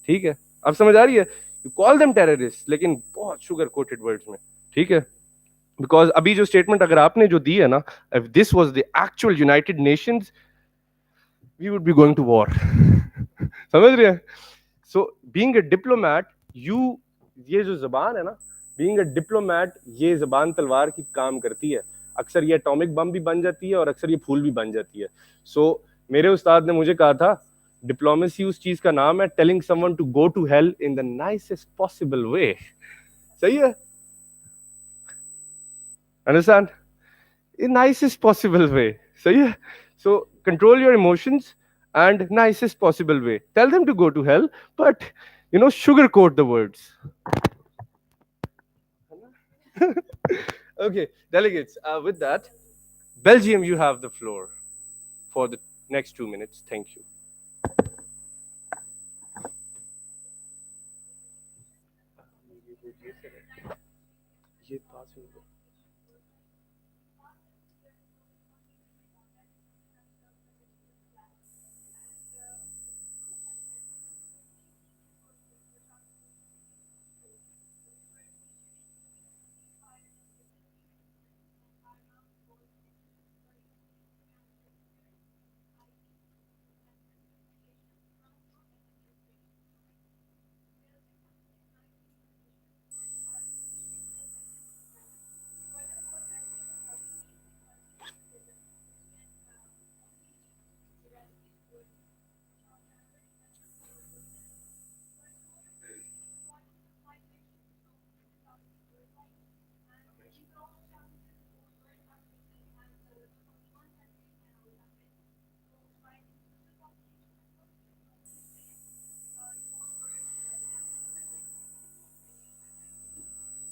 ठीक है, अब समझ आ रही है? You call them terrorists, लेकिन बहुत sugar coated words में, ठीक है? Because अभी जो statement अगर आपने जो दी है ना, if this was the actual United Nations, we would be going to war. समझ रहे हैं? So being a diplomat, ये जो जबान है ना, being a diplomat, ये जबान तलवार की काम करती है. अक्सर ये एटॉमिक बम भी बन जाती है और अक्सर ये फूल भी बन जाती है. So मेरे उस्ताद ने मुझे कहा था, डिप्लोमेसी उस चीज का नाम है telling someone to go to hell in the nicest possible way. सही है? Understand? In nicest possible way. सही है? So control your emotions and nicest possible way. Tell them to go to hell, but sugarcoat the words. Okay, delegates, with that, Belgium, you have the floor for the next 2 minutes. Thank you.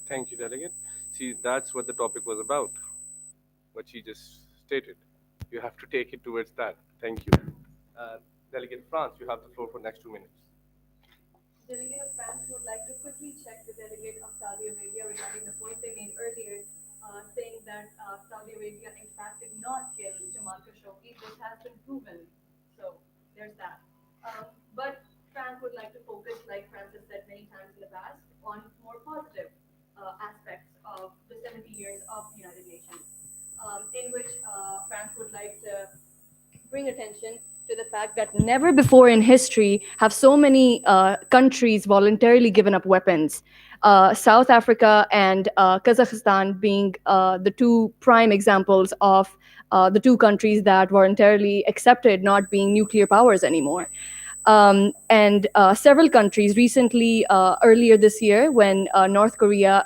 Thank you, delegate. See, that's what the topic was about, what she just stated. You have to take it towards that. Thank you. Delegate France, you have the floor for next 2 minutes. Delegate of France would like to quickly check the delegate of Saudi Arabia regarding the point they made earlier, saying that Saudi Arabia in fact did not kill Jamal Khashoggi. This has been proven. So there's that. But France would like to focus, like France has said many times in the past, on more positive aspects of the 70 years of the United Nations, in which France would like to bring attention to the fact that never before in history have so many countries voluntarily given up weapons. South Africa and Kazakhstan being the two prime examples of the two countries that voluntarily accepted not being nuclear powers anymore. And several countries recently, earlier this year, when North Korea,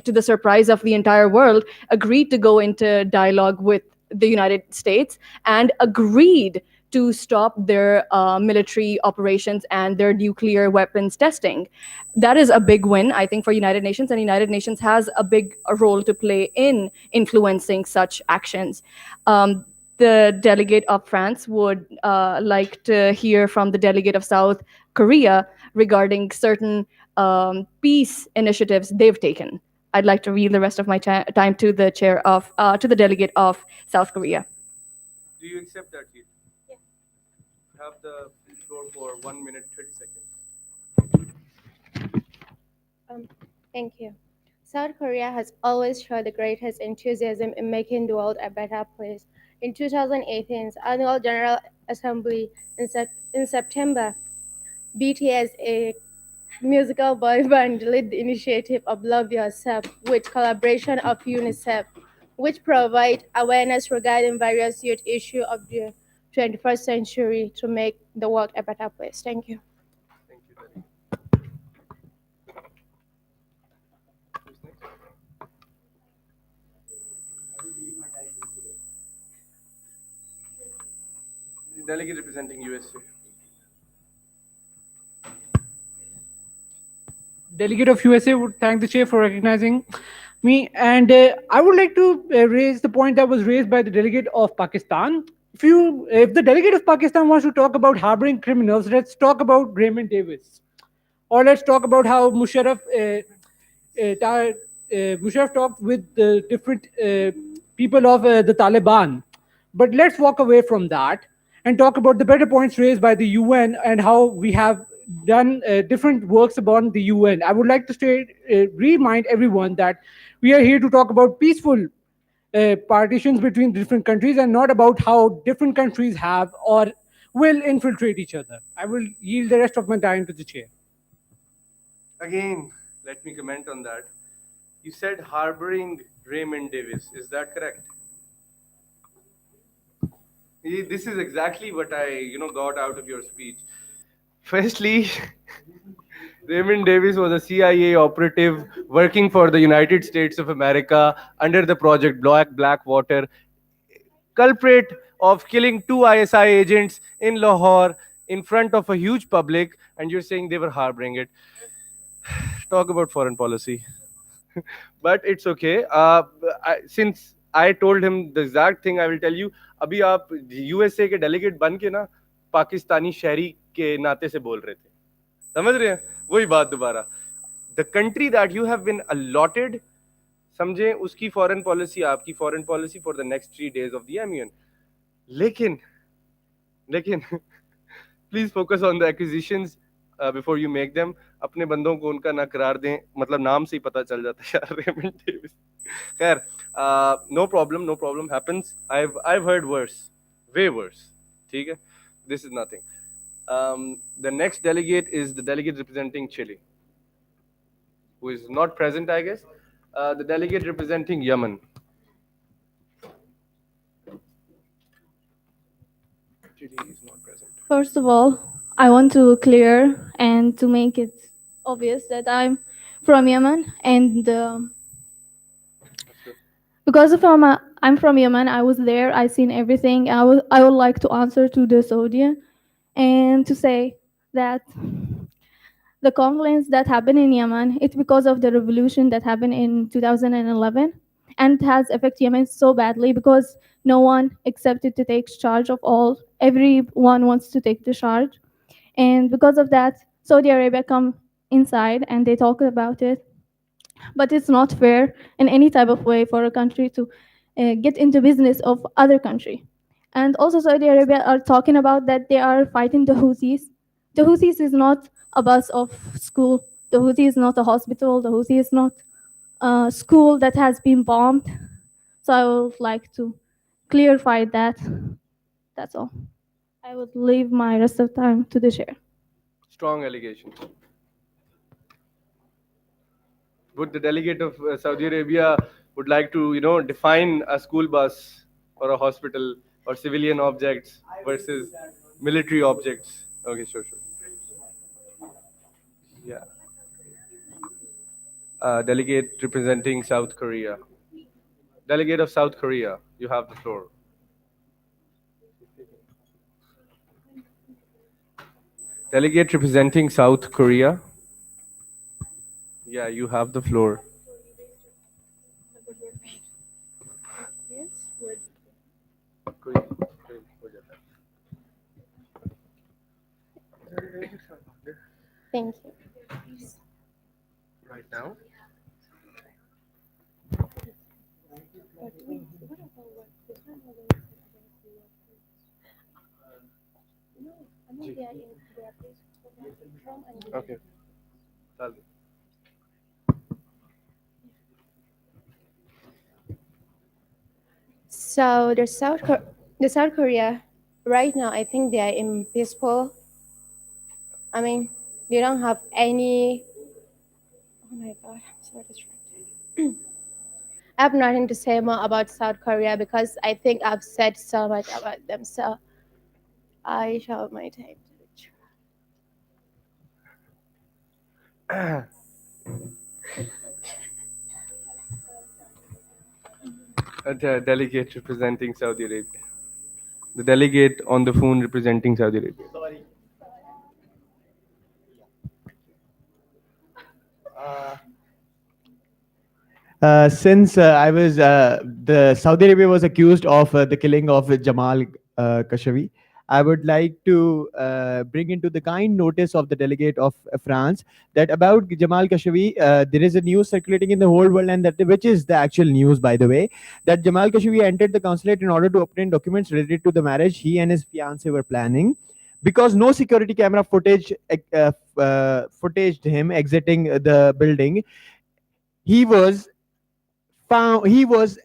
to the surprise of the entire world, agreed to go into dialogue with the United States and agreed to stop their military operations and their nuclear weapons testing. That is a big win, I think, for United Nations, and United Nations has a big role to play in influencing such actions. The delegate of France would like to hear from the delegate of South Korea regarding certain peace initiatives they've taken. I'd like to yield the rest of my time to the chair of to the delegate of South Korea. Do you accept that, Chief? Yeah. Have the floor for 1 minute 30 seconds. Thank you. South Korea has always shown the greatest enthusiasm in making the world a better place. In 2018's annual General Assembly in September, BTS, a musical boy band, led the initiative of Love Yourself with collaboration of UNICEF, which provide awareness regarding various youth issues of the 21st century to make the world a better place. Thank you. Thank you, Delegate. Who's next? The delegate representing USA. Delegate of USA would thank the chair for recognizing me, and I would like to raise the point that was raised by the delegate of Pakistan. If the delegate of Pakistan wants to talk about harboring criminals, let's talk about Raymond Davis, or let's talk about how Musharraf talked with the different people of the Taliban. But let's walk away from that and talk about the better points raised by the UN and how we have done different works about the UN. I would like to remind everyone that we are here to talk about peaceful partitions between different countries and not about how different countries have or will infiltrate each other. I will yield the rest of my time to the chair. Again, let me comment on that. You said harboring Raymond Davis. Is that correct? This is exactly what I got out of your speech. Firstly, Raymond Davis was a CIA operative working for the United States of America under the project Blackwater, culprit of killing two ISI agents in Lahore in front of a huge public, and you're saying they were harboring it. Talk about foreign policy. But it's okay. Since I told him the exact thing, I will tell you. अभी आप USA के delegate बन के ना पाकिस्तानी शहरी के नाते से बोल रहे थे, समझ रहे हैं? वही बात दोबारा. The country that you have been allotted, समझे, उसकी foreign policy आपकी foreign policy for the next 3 days of the MUN. लेकिन please focus on the acquisitions before you make them. अपने बंदों को उनका ना करार दें, मतलब नाम से ही पता चल जाता है यार, रेमंड डेविस. खैर, no problem happens. I've heard worse, way worse. ठीक है, this is nothing. The next delegate is the delegate representing Chile, who is not present, I guess. The delegate representing Yemen. Chile is not present. First of all, I want to clear and to make it obvious that I'm from Yemen, and Because of I'm from Yemen, I was there. I seen everything. I would like to answer to this audience and to say that the conflicts that happened in Yemen, it's because of the revolution that happened in 2011, and it has affected Yemen so badly because no one accepted to take charge of all. Everyone wants to take the charge, and because of that, Saudi Arabia come inside and they talk about it. But it's not fair in any type of way for a country to get into business of other country. And also Saudi Arabia are talking about that they are fighting the Houthis. The Houthis is not a bus of school. The Houthi is not a hospital. The Houthi is not a school that has been bombed. So I would like to clarify that. That's all. I would leave my rest of time to the chair. Strong allegations. Would the delegate of Saudi Arabia would like to, define a school bus or a hospital or civilian objects versus military objects? Okay, sure, sure. Yeah. Delegate representing South Korea. Delegate of South Korea, you have the floor. Delegate representing South Korea. Yeah, you have the floor. Thank you. Right now? Okay. So the South Korea right now, I think they are in peaceful. I mean, they don't have any. Oh my God, I'm so distracted. I have nothing to say more about South Korea because I think I've said so much about them. So I shall my time to The delegate representing Saudi Arabia. The delegate on the phone representing Saudi Arabia. Sorry. Since the Saudi Arabia was accused of the killing of Jamal Khashoggi, I would like to bring into the kind notice of the delegate of France that about Jamal Khashoggi, there is a news circulating in the whole world, and that which is the actual news, by the way, that Jamal Khashoggi entered the consulate in order to obtain documents related to the marriage he and his fiancée were planning. Because no security camera footage footaged him exiting the building, he was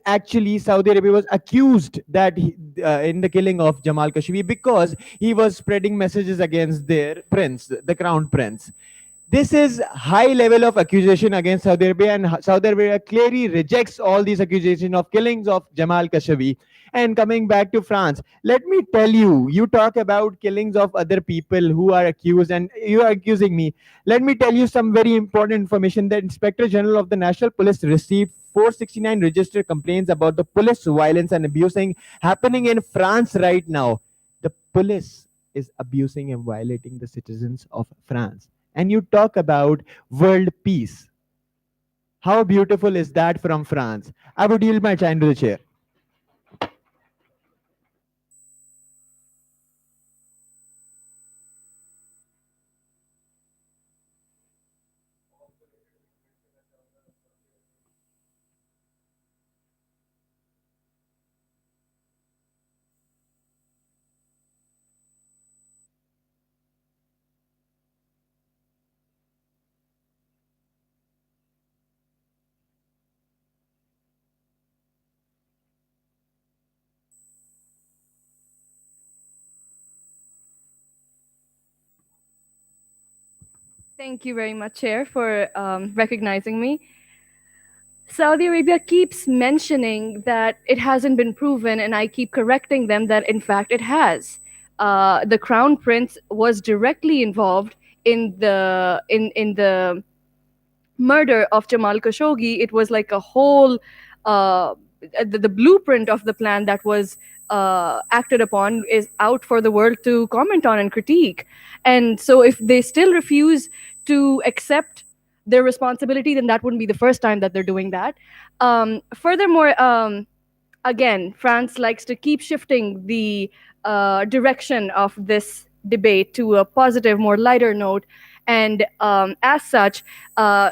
actually Saudi Arabia was accused that in the killing of Jamal Khashoggi because he was spreading messages against their prince, the crown prince. This is high level of accusation against Saudi Arabia, and Saudi Arabia clearly rejects all these accusations of killings of Jamal Khashoggi. And coming back to France, let me tell you, you talk about killings of other people who are accused, and you are accusing me. Let me tell you some very important information. The Inspector General of the National Police received 469 registered complaints about the police violence and abusing happening in France right now. The police is abusing and violating the citizens of France. And you talk about world peace. How beautiful is that from France? I would yield my time to the chair. Thank you very much, Chair, for recognizing me. Saudi Arabia keeps mentioning that it hasn't been proven, and I keep correcting them that in fact it has. The crown prince was directly involved in the murder of Jamal Khashoggi. It was like a whole the blueprint of the plan that was acted upon is out for the world to comment on and critique. And so if they still refuse to accept their responsibility, then that wouldn't be the first time that they're doing that. Furthermore, again, France likes to keep shifting the direction of this debate to a positive, more lighter note. And as such,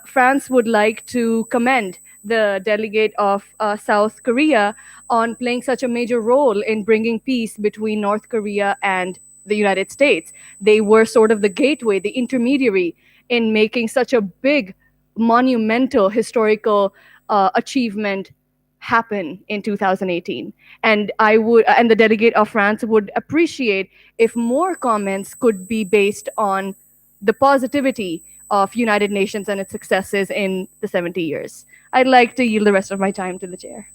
France would like to commend the delegate of South Korea on playing such a major role in bringing peace between North Korea and the United States. They were sort of the gateway, the intermediary in making such a big, monumental historical achievement happen in 2018. And the delegate of France would appreciate if more comments could be based on the positivity of United Nations and its successes in the 70 years. I'd like to yield the rest of my time to the chair.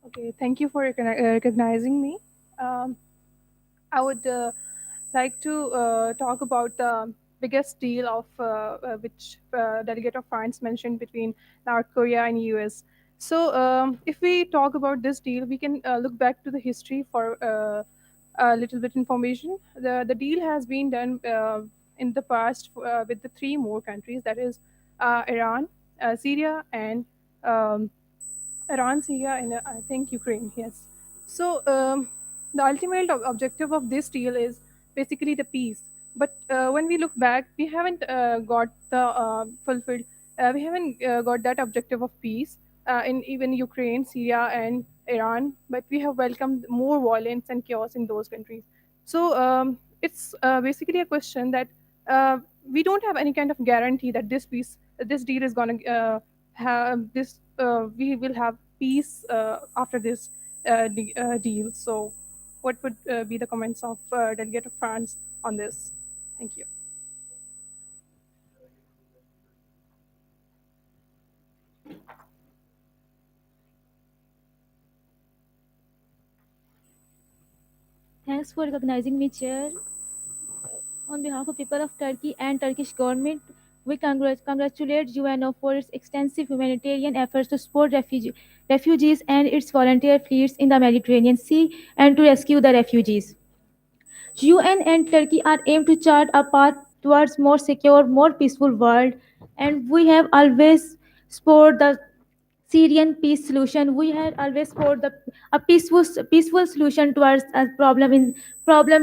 Okay, thank you for recognizing me. Um, I would like to talk about the biggest deal of which Delegate of France mentioned between North Korea and US. So, if we talk about this deal, we can look back to the history for a little bit information. The deal has been done in the past with the three more countries, that is Iran, Syria, and um, Iran, Syria, and I think Ukraine. Yes. So the ultimate objective of this deal is basically the peace. But when we look back, we haven't got the fulfilled. We haven't got that objective of peace in even Ukraine, Syria, and Iran. But we have welcomed more violence and chaos in those countries. So it's basically a question that we don't have any kind of guarantee that this deal is going to have this. We will have peace after this deal. So, what would be the comments of Delegate of France on this? Thank you. Thanks for recognizing me, Chair. On behalf of people of Turkey and Turkish government, we congratulate UNO for its extensive humanitarian efforts to support refugees and its volunteer fleets in the Mediterranean Sea and to rescue the refugees. UN and Turkey are aimed to chart a path towards more secure, more peaceful world, and we have always supported the Syrian peace solution. We had always supported a peaceful solution towards a problem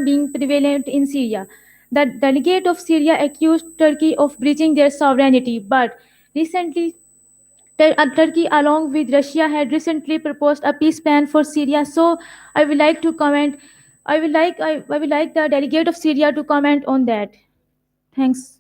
being prevalent in Syria. The delegate of Syria accused Turkey of breaching their sovereignty, but recently Turkey, along with Russia, had recently proposed a peace plan for Syria. So, I would like to comment. I would like the delegate of Syria to comment on that. Thanks.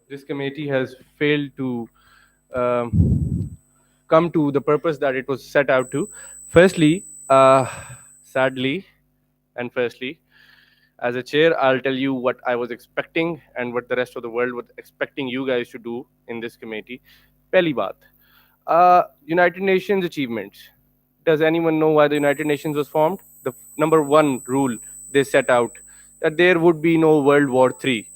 This committee has failed to come to the purpose that it was set out to. Firstly, sadly, and firstly, as a chair, I'll tell you what I was expecting and what the rest of the world was expecting you guys to do in this committee. Pehli baat, United Nations achievements. Does anyone know why the United Nations was formed? The number one rule they set out, that there would be no World War III.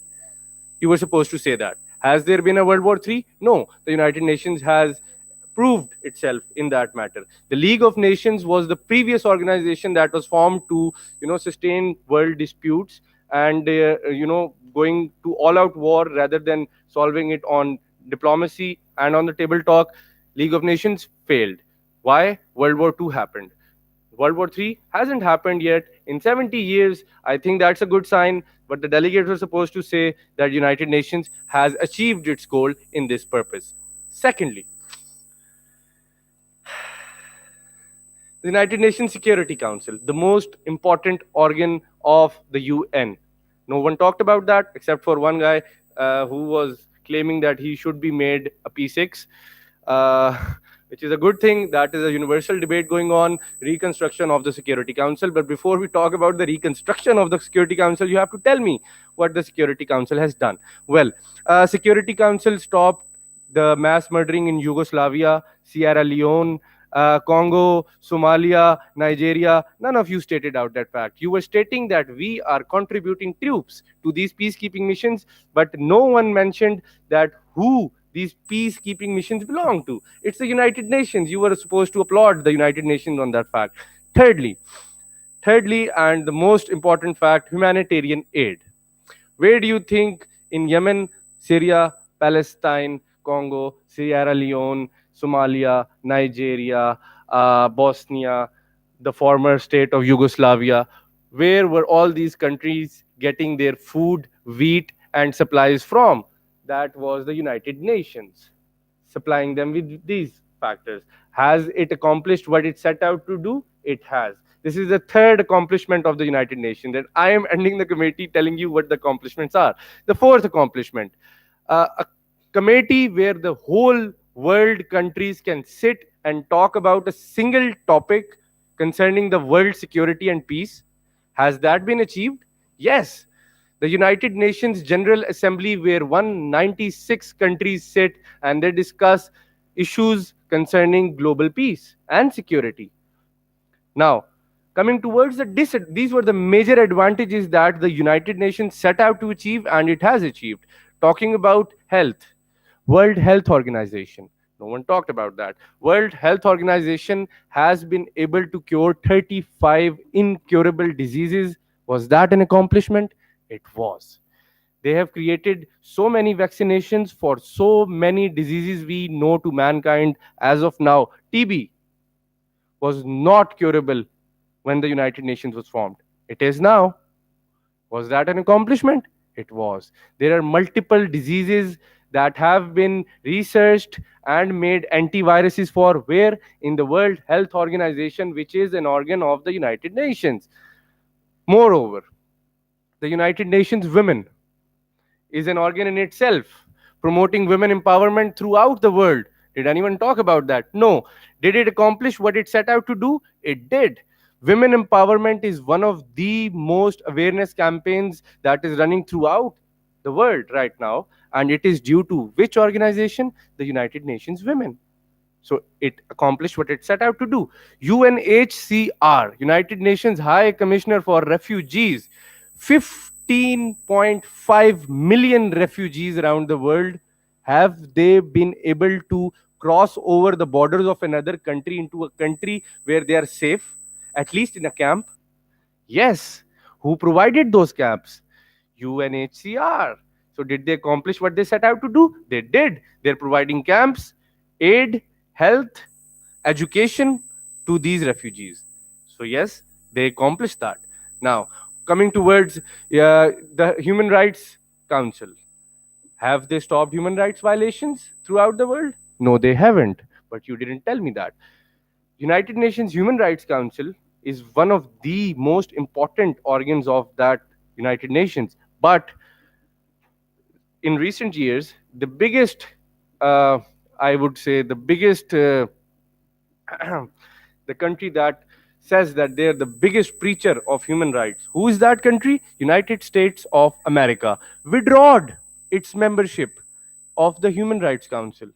You were supposed to say that. Has there been a World War III? No. The United Nations has proved itself in that matter. The League of Nations was the previous organization that was formed to, sustain world disputes and, going to all-out war rather than solving it on diplomacy and on the table talk. League of Nations failed. Why? World War II happened. World War III hasn't happened yet. In 70 years, I think that's a good sign. But the delegates were supposed to say that United Nations has achieved its goal in this purpose. Secondly, The United Nations Security Council, the most important organ of the UN. No one talked about that except for one guy who was claiming that he should be made a P6, uh, which is a good thing. That is a universal debate going on, reconstruction of the Security Council. But before we talk about the reconstruction of the Security Council, you have to tell me what the Security Council has done. Well, Security Council stopped the mass murdering in Yugoslavia, Sierra Leone, Congo, Somalia, Nigeria. None of you stated out that fact. You were stating that we are contributing troops to these peacekeeping missions, but no one mentioned that who these peacekeeping missions belong to. It's the United Nations. You were supposed to applaud the United Nations on that fact. Thirdly, and the most important fact, humanitarian aid. Where do you think in Yemen, Syria, Palestine, Congo, Sierra Leone, Somalia, Nigeria, Bosnia, the former state of Yugoslavia, where were all these countries getting their food, wheat, and supplies from? That was the United Nations supplying them with these factors. Has it accomplished what it set out to do? It has. This is the third accomplishment of the United Nations, and I am ending the committee telling you what the accomplishments are. The fourth accomplishment, a committee where the whole world countries can sit and talk about a single topic concerning the world security and peace. Has that been achieved? Yes. The United Nations General Assembly, where 196 countries sit and they discuss issues concerning global peace and security. Now, coming towards these were the major advantages that the United Nations set out to achieve, and it has achieved. Talking about health, World Health Organization. No one talked about that. World Health Organization has been able to cure 35 incurable diseases. Was that an accomplishment? It was. They have created so many vaccinations for so many diseases we know to mankind as of now. TB was not curable when the United Nations was formed. It is now. Was that an accomplishment? It was. There are multiple diseases that have been researched and made antiviruses for, where? In the World Health Organization, which is an organ of the United Nations. Moreover, the United Nations Women is an organ in itself, promoting women empowerment throughout the world. Did anyone talk about that? No. Did it accomplish what it set out to do? It did. Women empowerment is one of the most awareness campaigns that is running throughout the world right now, and it is due to which organization? The United Nations Women. So it accomplished what it set out to do. UNHCR, United Nations High Commissioner for Refugees, 15.5 million refugees around the world. Have they been able to cross over the borders of another country into a country where they are safe, at least in a camp? Yes. Who provided those camps? UNHCR. So did they accomplish what they set out to do? They did. They're providing camps, aid, health, education to these refugees. So yes, they accomplished that. Now, coming towards the Human Rights Council. Have they stopped human rights violations throughout the world? No, they haven't. But you didn't tell me that. United Nations Human Rights Council is one of the most important organs of that United Nations. But in recent years, the biggest, I would say, the biggest, the country that says that they're the biggest preacher of human rights. Who is that country? United States of America withdrawed its membership of the Human Rights Council.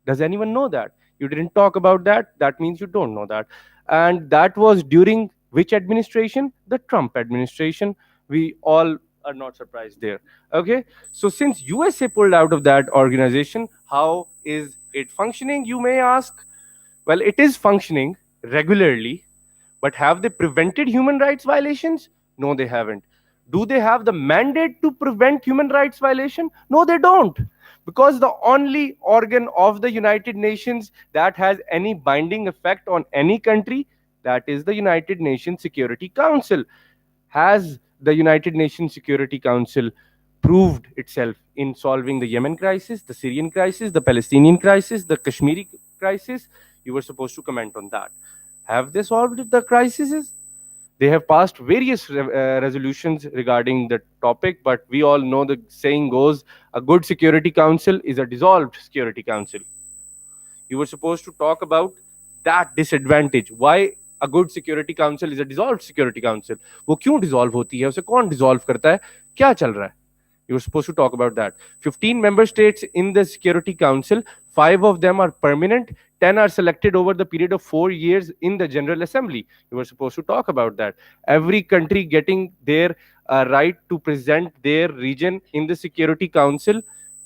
Does anyone know that? You didn't talk about that. That means you don't know that. And that was during which administration? The Trump administration. We all are not surprised there. Okay. So since USA pulled out of that organization, how is it functioning? You may ask. Well, it is functioning regularly, but have they prevented human rights violations? No, they haven't. Do they have the mandate to prevent human rights violation? No, they don't. Because the only organ of the United Nations that has any binding effect on any country, that is the United Nations Security Council. Has the United Nations Security Council proved itself in solving the Yemen crisis, the Syrian crisis, the Palestinian crisis, the Kashmiri crisis? You were supposed to comment on that. Have they solved the crises? They have passed various resolutions regarding the topic, but we all know the saying goes, a good security council is a dissolved security council. You were supposed to talk about that disadvantage. Why a good security council is a dissolved security council? वो क्यों dissolve होती है? उसे कौन dissolve करता है? क्या चल रहा है? You were supposed to talk about that. 15 member states in the Security Council, 5 of them are permanent, 10 are selected over the period of 4 years in the General Assembly. You were supposed to talk about that. Every country getting their right to present their region in the Security Council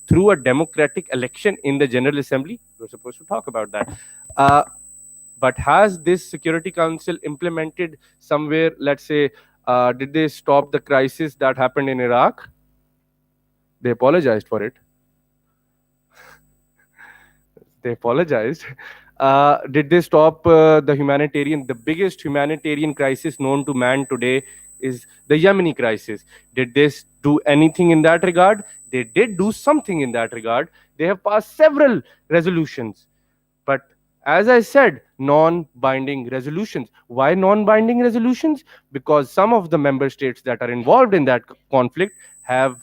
through a democratic election in the General Assembly. You were supposed to talk about that. But has this Security Council implemented somewhere, let's say, did they stop the crisis that happened in Iraq? They apologized for it. They apologized. Did they stop the biggest humanitarian crisis known to man today is the Yemeni crisis. Did they do anything in that regard? They did do something in that regard. They have passed several resolutions. But as I said, non-binding resolutions. Why non-binding resolutions? Because some of the member states that are involved in that conflict have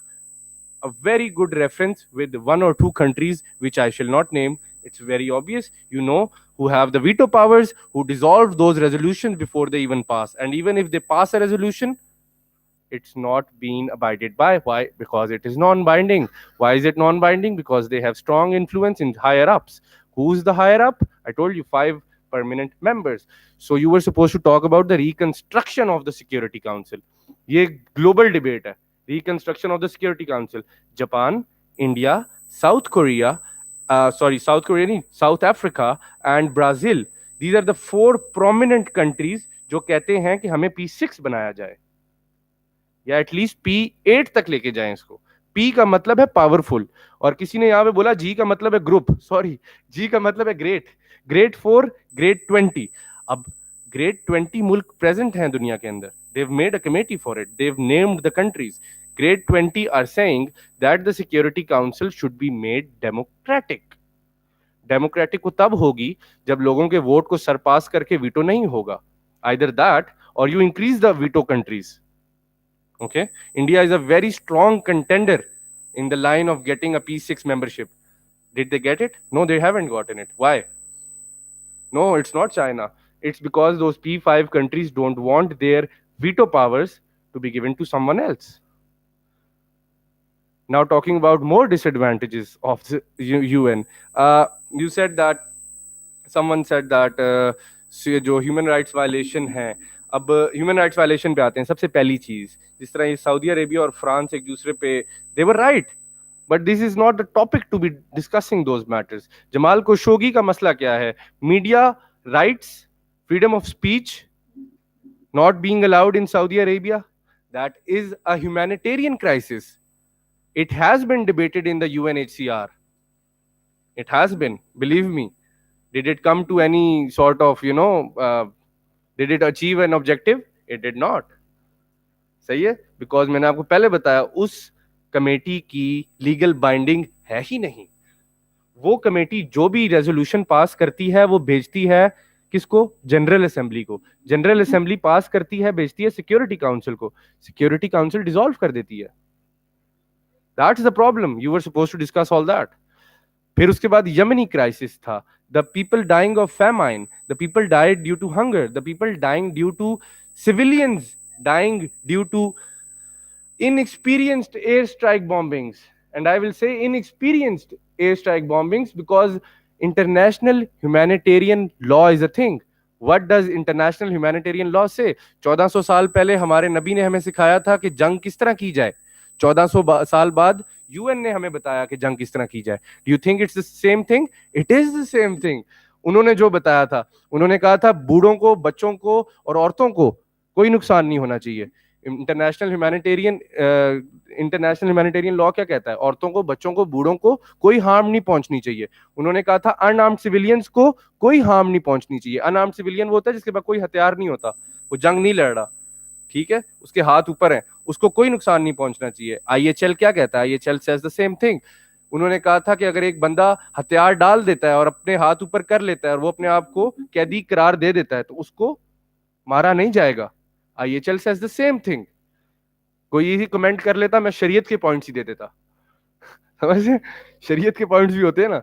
a very good reference with 1 or 2 countries, which I shall not name. It's very obvious, you know, who have the veto powers, who dissolved those resolutions before they even pass. And even if they pass a resolution, it's not being abided by. Why? Because it is non-binding. Why is it non-binding? Because they have strong influence in higher ups. Who's the higher up? I told you 5 permanent members. So you were supposed to talk about the reconstruction of the Security Council. ये global debate है. Reconstruction of the Security Council. Japan, India, South Korea, South Africa and Brazil. These are the 4 prominent countries जो कहते हैं कि हमें P6 बनाया जाए या एटलीस्ट P8 तक लेके जाएं इसको. P का मतलब है पावरफुल और किसी ने यहाँ पे बोला G का मतलब है ग्रुप. सॉरी, G का मतलब है ग्रेट. Great 4, great 20. अब ग्रेट 20 मुल्क प्रेजेंट हैं दुनिया के अंदर. They've made a committee for it. They've named the countries. Grade 20 are saying that the Security Council should be made democratic. Democratic को तब होगी जब लोगों के वोट को सरपास करके वीटो नहीं होगा. Either that or you increase the veto countries. Okay, India is a very strong contender in the line of getting a P6 membership. Did they get it? No, they haven't gotten it. Why? No, it's not China. It's because those P5 countries don't want their veto powers to be given to someone else. Now talking about more disadvantages of the UN. You said that, someone said that जो human rights violation है. अब human rights violation पे आते हैं. सबसे पहली चीज, जिस तरह ये सऊदी अरेबिया और फ्रांस एक दूसरे पे, they were right, but this is not the topic to be discussing those matters. Jamal Khashoggi का मसला क्या है? Media rights, freedom of speech not being allowed in Saudi Arabia. That is a humanitarian crisis. It has been debated in the UNHCR. It has been, believe me. Did it come to any sort of, did it achieve an objective? It did not. सही है? Because मैंने आपको पहले बताया, उस committee की legal binding है ही नहीं. वो कमेटी जो भी रेजोल्यूशन पास करती है वो भेजती है किसको? जनरल असेंबली को. जनरल असेंबली पास करती है, भेजती है सिक्योरिटी काउंसिल को. सिक्योरिटी काउंसिल डिसॉल्व कर देती है. That's the problem. You were supposed to discuss all that. फिर उसके बाद यमनी क्राइसिस था. The people dying of famine, the people died due to hunger, the people dying due to civilians dying due to inexperienced airstrike bombings. And I will say inexperienced airstrike bombings because international humanitarian law is a thing. What does international humanitarian law say? 1400 साल पहले हमारे नबी ने हमें सिखाया था कि जंग किस तरह की जाए. 1400 साल बाद यूएन ने हमें बताया कि जंग किस तरह की जाए. Do you think it's the same thing? It is the same thing. उन्होंने जो बताया था, उन्होंने कहा था बूढ़ों को, बच्चों को और औरतों को कोई नुकसान नहीं होना चाहिए. इंटरनेशनल ह्यूमैनिटेरियन लॉ क्या कहता है? औरतों को, बच्चों को, बूढ़ों को कोई हार्म नहीं पहुंचनी चाहिए. उन्होंने कहा था अनआर्म्ड सिविलियंस को कोई हार्म नहीं पहुंचनी चाहिए. अनआर्म्ड सिविलियन वो होता है जिसके पास कोई हथियार नहीं होता, वो जंग नहीं लड़ रहा, ठीक है, उसके हाथ ऊपर है, उसको कोई नुकसान नहीं पहुंचना चाहिए. आईएचएल क्या कहता है? आईएचएल सेज द सेम थिंग. उन्होंने कहा था कि अगर एक बंदा हथियार डाल देता है और अपने हाथ ऊपर कर लेता है और वो अपने आप को कैदी करार दे देता है तो उसको मारा नहीं जाएगा। IHL says the same thing। कोई यही कमेंट कर लेता, मैं शरीयत के पॉइंट्स ही दे देता। समझे, शरीयत के पॉइंट्स भी होते हैं ना।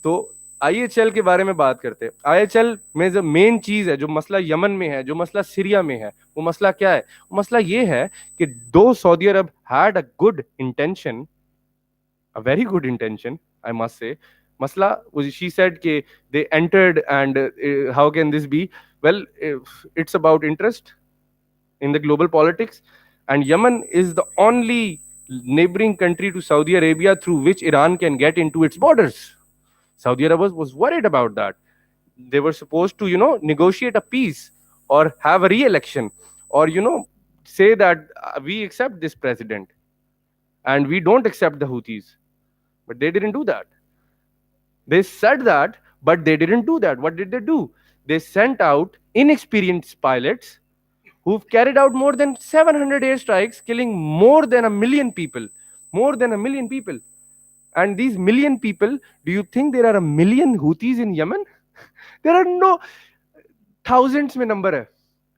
तो IHL के बारे में बात करते हैं। IHL में जो मेन चीज है, जो मसला यमन में है, जो मसला सीरिया में है, वो मसला क्या है? वो मसला ये है कि दो Saudi Arab had a good intention, a very good intention, I must say. Masla was, she said ke they entered and how can this be? Well, it's about interest in the global politics, and Yemen is the only neighboring country to Saudi Arabia through which Iran can get into its borders. Saudi Arabia was worried about that. They were supposed to, negotiate a peace or have a re-election, or say that we accept this president and we don't accept the Houthis. But they didn't do that. They said that, but they didn't do that. What did they do? They sent out inexperienced pilots who've carried out more than 700 airstrikes, killing more than 1 million people. More than 1 million people. And these million people, do you think there are 1 million Houthis in Yemen? There are no thousands mein number hai.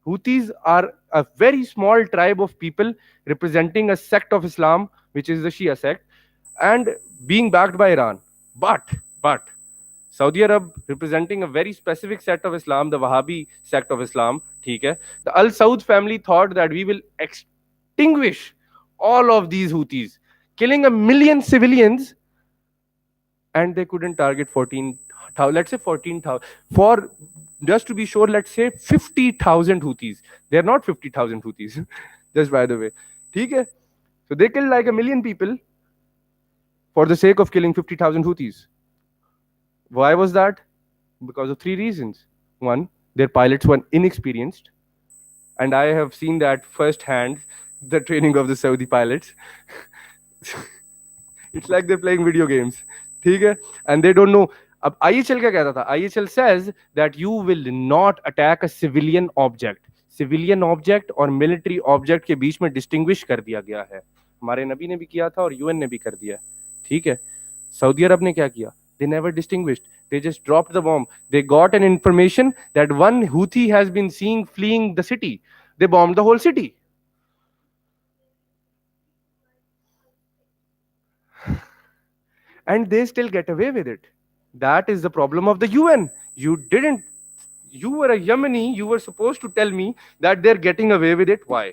Houthis are a very small tribe of people representing a sect of Islam, which is the Shia sect, and being backed by Iran. But Saudi Arab representing a very specific sect of Islam, the Wahhabi sect of Islam, theek hai, the Al Saud family thought that we will extinguish all of these Houthis, killing 1 million civilians, and they couldn't target 14,000, let's say 14,000. For just to be sure, let's say 50,000 Houthis. They're not 50,000 Houthis, just by the way. theek hai? So they killed like 1 million people for the sake of killing 50,000 Houthis. Why was that? Because of 3 reasons. One, their pilots were inexperienced, and I have seen that firsthand, the training of the Saudi pilots. It's like they're playing video games. ठीक है? And they don't know. अब IHL क्या कहता था? IHL says that you will not attack a civilian object. Civilian object और military object के बीच में distinguish कर दिया गया है। हमारे नबी ने भी किया था और UN ने भी कर दिया। ठीक है? सऊदी अरब ने क्या किया? They never distinguished. They just dropped the bomb. They got an information that one Houthi has been seen fleeing the city. They bombed the whole city. And they still get away with it. That is the problem of the UN. You were a Yemeni, you were supposed to tell me that they're getting away with it. Why?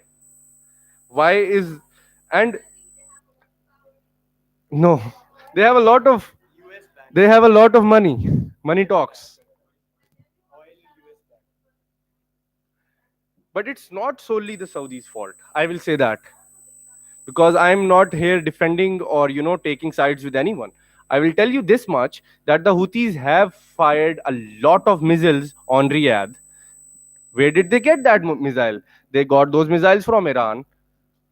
And no, they have a lot of money. Money talks. But it's not solely the Saudis' fault. I will say that. Because I'm not here defending or, taking sides with anyone. I will tell you this much, that the Houthis have fired a lot of missiles on Riyadh. Where did they get that missile? They got those missiles from Iran.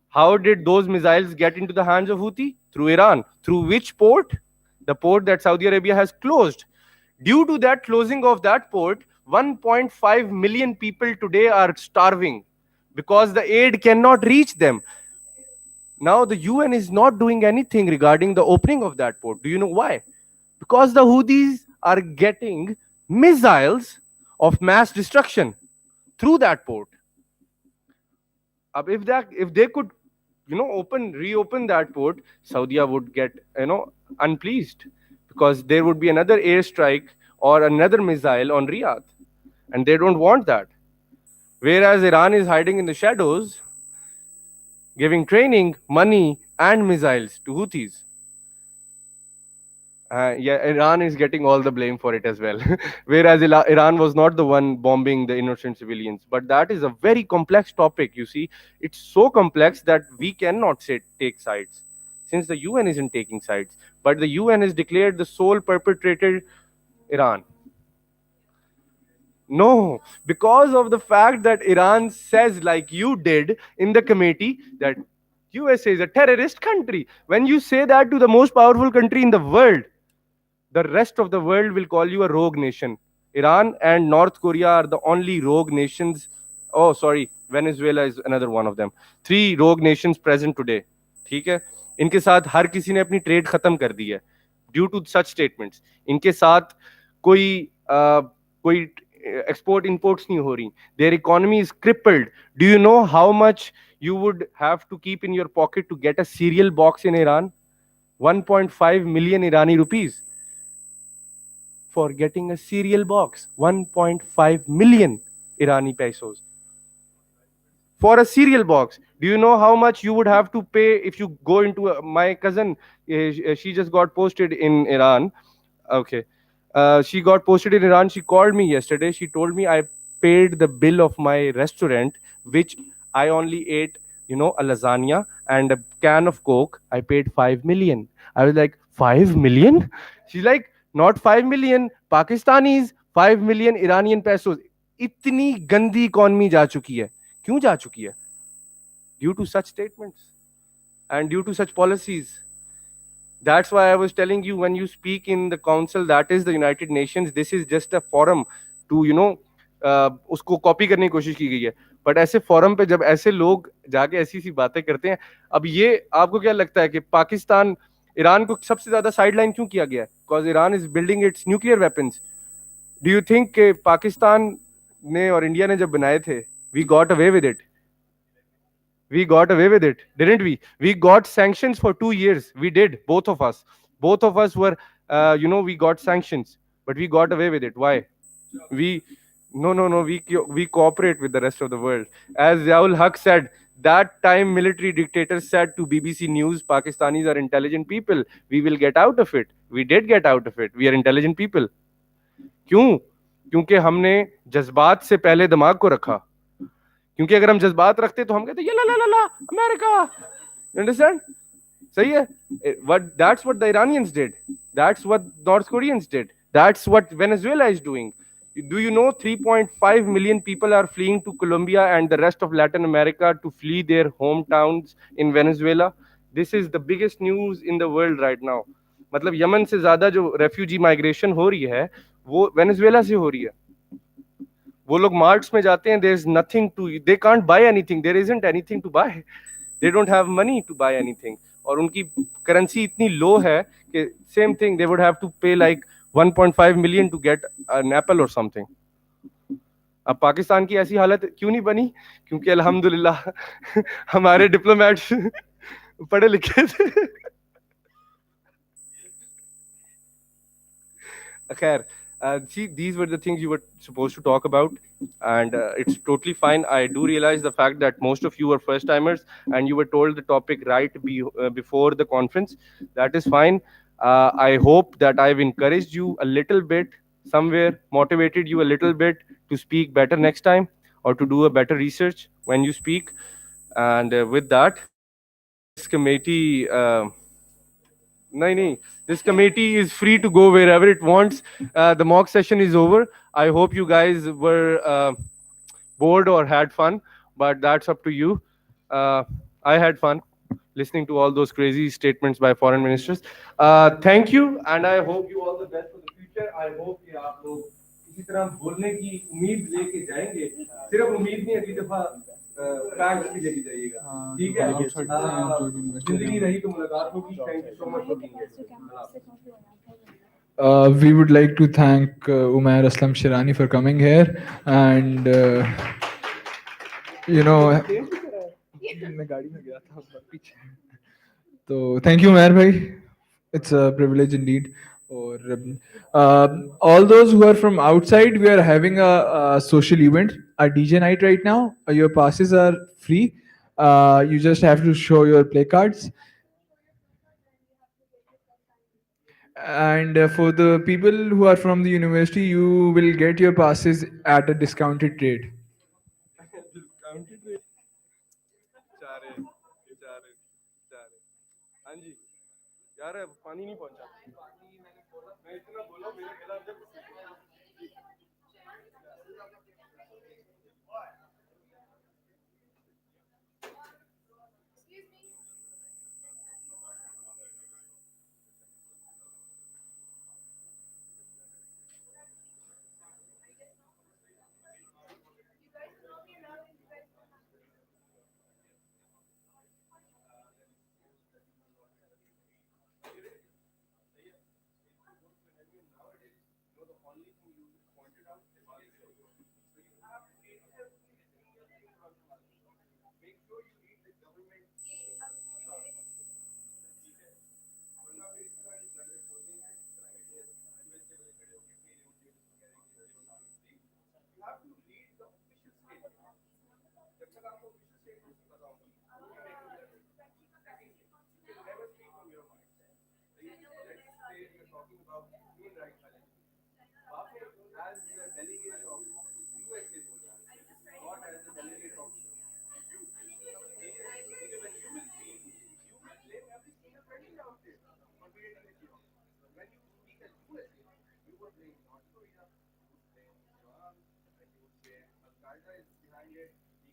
How did those missiles get into the hands of Houthi? Through Iran. Through which port? The port that Saudi Arabia has closed. Due to that closing of that port, 1.5 million people today are starving because the aid cannot reach them. Now the UN is not doing anything regarding the opening of that port. Do you know why? Because the Houthis are getting missiles of mass destruction through that port. If they could, reopen that port, Saudi would get, unpleased, because there would be another airstrike or another missile on Riyadh, and they don't want that. Whereas Iran is hiding in the shadows, giving training, money, and missiles to Houthis. Iran is getting all the blame for it as well. Whereas Iran was not the one bombing the innocent civilians. But that is a very complex topic, you see. It's so complex that we cannot take sides, since the UN isn't taking sides. But the UN has declared the sole perpetrator Iran. No, because of the fact that Iran says, like you did in the committee, that USA is a terrorist country. When you say that to the most powerful country in the world, the rest of the world will call you a rogue nation. Iran and North Korea are the only rogue nations. Oh, sorry, Venezuela is another one of them. 3 rogue nations present today. ठीक है? इनके साथ हर किसी ने अपनी trade खत्म कर दी है. Due to such statements. इनके साथ कोई कोई एक्सपोर्ट इंपोर्ट्स नहीं हो रही. Their economy is crippled. Do you know how much you would have to keep in your pocket to get a cereal box in Iran? 1.5 million Irani rupees for getting a cereal box. 1.5 million Irani pesos for a cereal box. Do you know how much you would have to pay if you go into my cousin? She just got posted in Iran. Okay. She got posted in Iran. She called me yesterday. She told me I paid the bill of my restaurant, which I only ate, a lasagna and a can of Coke. I paid 5 million. I was like, 5 million? She's like, not 5 million Pakistanis, 5 million Iranian pesos. इतनी गंदी economy जा चुकी है. क्यों जा चुकी है? Due to such statements and due to such policies. That's why I was telling you, when you speak in the council, that is the United Nations, this is just a forum to, उसको copy करने की कोशिश की गई है. But ऐसे forum पे जब ऐसे लोग जाके ऐसी सी बातें करते हैं, अब ये आपको क्या लगता है कि पाकिस्तान, ईरान को सबसे ज्यादा साइडलाइन क्यों किया गया है? Because Iran is building its nuclear weapons. Do you think कि पाकिस्तान ने और इंडिया ने जब बनाए थे, we got away with it? We got away with it, didn't we? We got sanctions for 2 years. We did, both of us. Both of us were, we got sanctions, but we got away with it. Why? We, no. We cooperate with the rest of the world. As Ziaul Haq said, that time military dictator said to BBC News, Pakistanis are intelligent people. We will get out of it. We did get out of it. We are intelligent people. क्यों? क्योंकि हमने जज्बात से पहले दिमाग को रखा. क्योंकि अगर हम जज्बात रखते तो हम कहते ये ला ला ला ला अमेरिका. अंडरस्टैंड? सही है. What that's what the Iranians did. That's what North Koreans did. That's what Venezuela is doing. Do you know 3.5 million people are fleeing to Colombia and the rest of Latin America to flee their hometowns in Venezuela? This is the biggest news in the world right now. मतलब Yemen से ज्यादा जो refugee migration हो रही है वो Venezuela से हो रही है. वो लोग मार्ट्स में जाते हैं, there is nothing to, they can't buy anything, there isn't anything to buy, they don't have money to buy anything. और उनकी करेंसी इतनी लो है कि same thing they would have to pay like 1.5 million to get an apple और something. अब पाकिस्तान की ऐसी हालत क्यों नहीं बनी? क्योंकि अल्हम्दुलिल्लाह हमारे डिप्लोमेट्स पढ़े लिखे थे. खैर, see, these were the things you were supposed to talk about, and it's totally fine. I do realize the fact that most of you are first timers and you were told the topic before the conference. That is fine. I hope that I've encouraged you a little bit, somewhere motivated you a little bit to speak better next time or to do a better research when you speak. And with that, this committee. No. This committee is free to go wherever it wants. The mock session is over. I hope you guys were bored or had fun, but that's up to you. I had fun listening to all those crazy statements by foreign ministers. Thank you, and I hope you all the best for the future. I hope कि आप लोग इसी तरह बोलने की उम्मीद लेके जाएंगे. सिर्फ उम्मीद नहीं, अगली दफा फैक्ट्स भी लेके जाइएगा. ठीक है? जिंदगी रही तो मुलाकात होगी. Thank you so much for being here. We would like to thank Umair Aslam Shirani for coming here, and मैं गाड़ी में गया था पीछे. तो thank you Umair bhai, it's a privilege indeed. Or all those who are from outside, we are having a social event, a DJ night right now. Your passes are free. You just have to show your play cards. And for the people who are from the university, you will get your passes at a discounted rate. Discounted rate. चारे. हाँ जी. यार पानी नहीं पहुंचा. मैं इतना बोला मेरे गला जब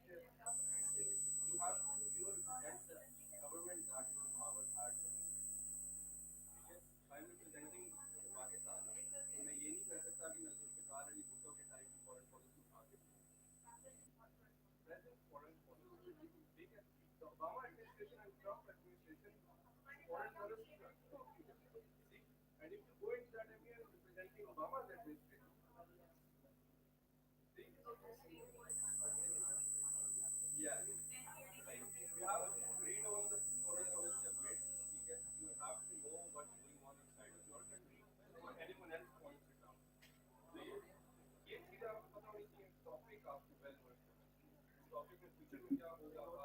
You have to, represent the government that is in power at the moment. ठीक है? If I'm representing the Pakistan, तो मैं ये नहीं कर सकता कि मैं जुल्फ़िकार अली भुट्टो के टाइप की फॉरेन पॉलिसी उठा के present foreign policy. ठीक है? The Obama administration and Trump administration foreign policies are totally different. See, and if you go into that MUN representing Obama's administration, see, yeah, like you have to read all the foreign policy updates. Okay? You have to know what's going on inside of your country before anyone else points it out. So ये चीजें आपको पता होनी चाहिए. Topic आपको well work होना चाहिए. Topic में फ्यूचर में क्या होगा,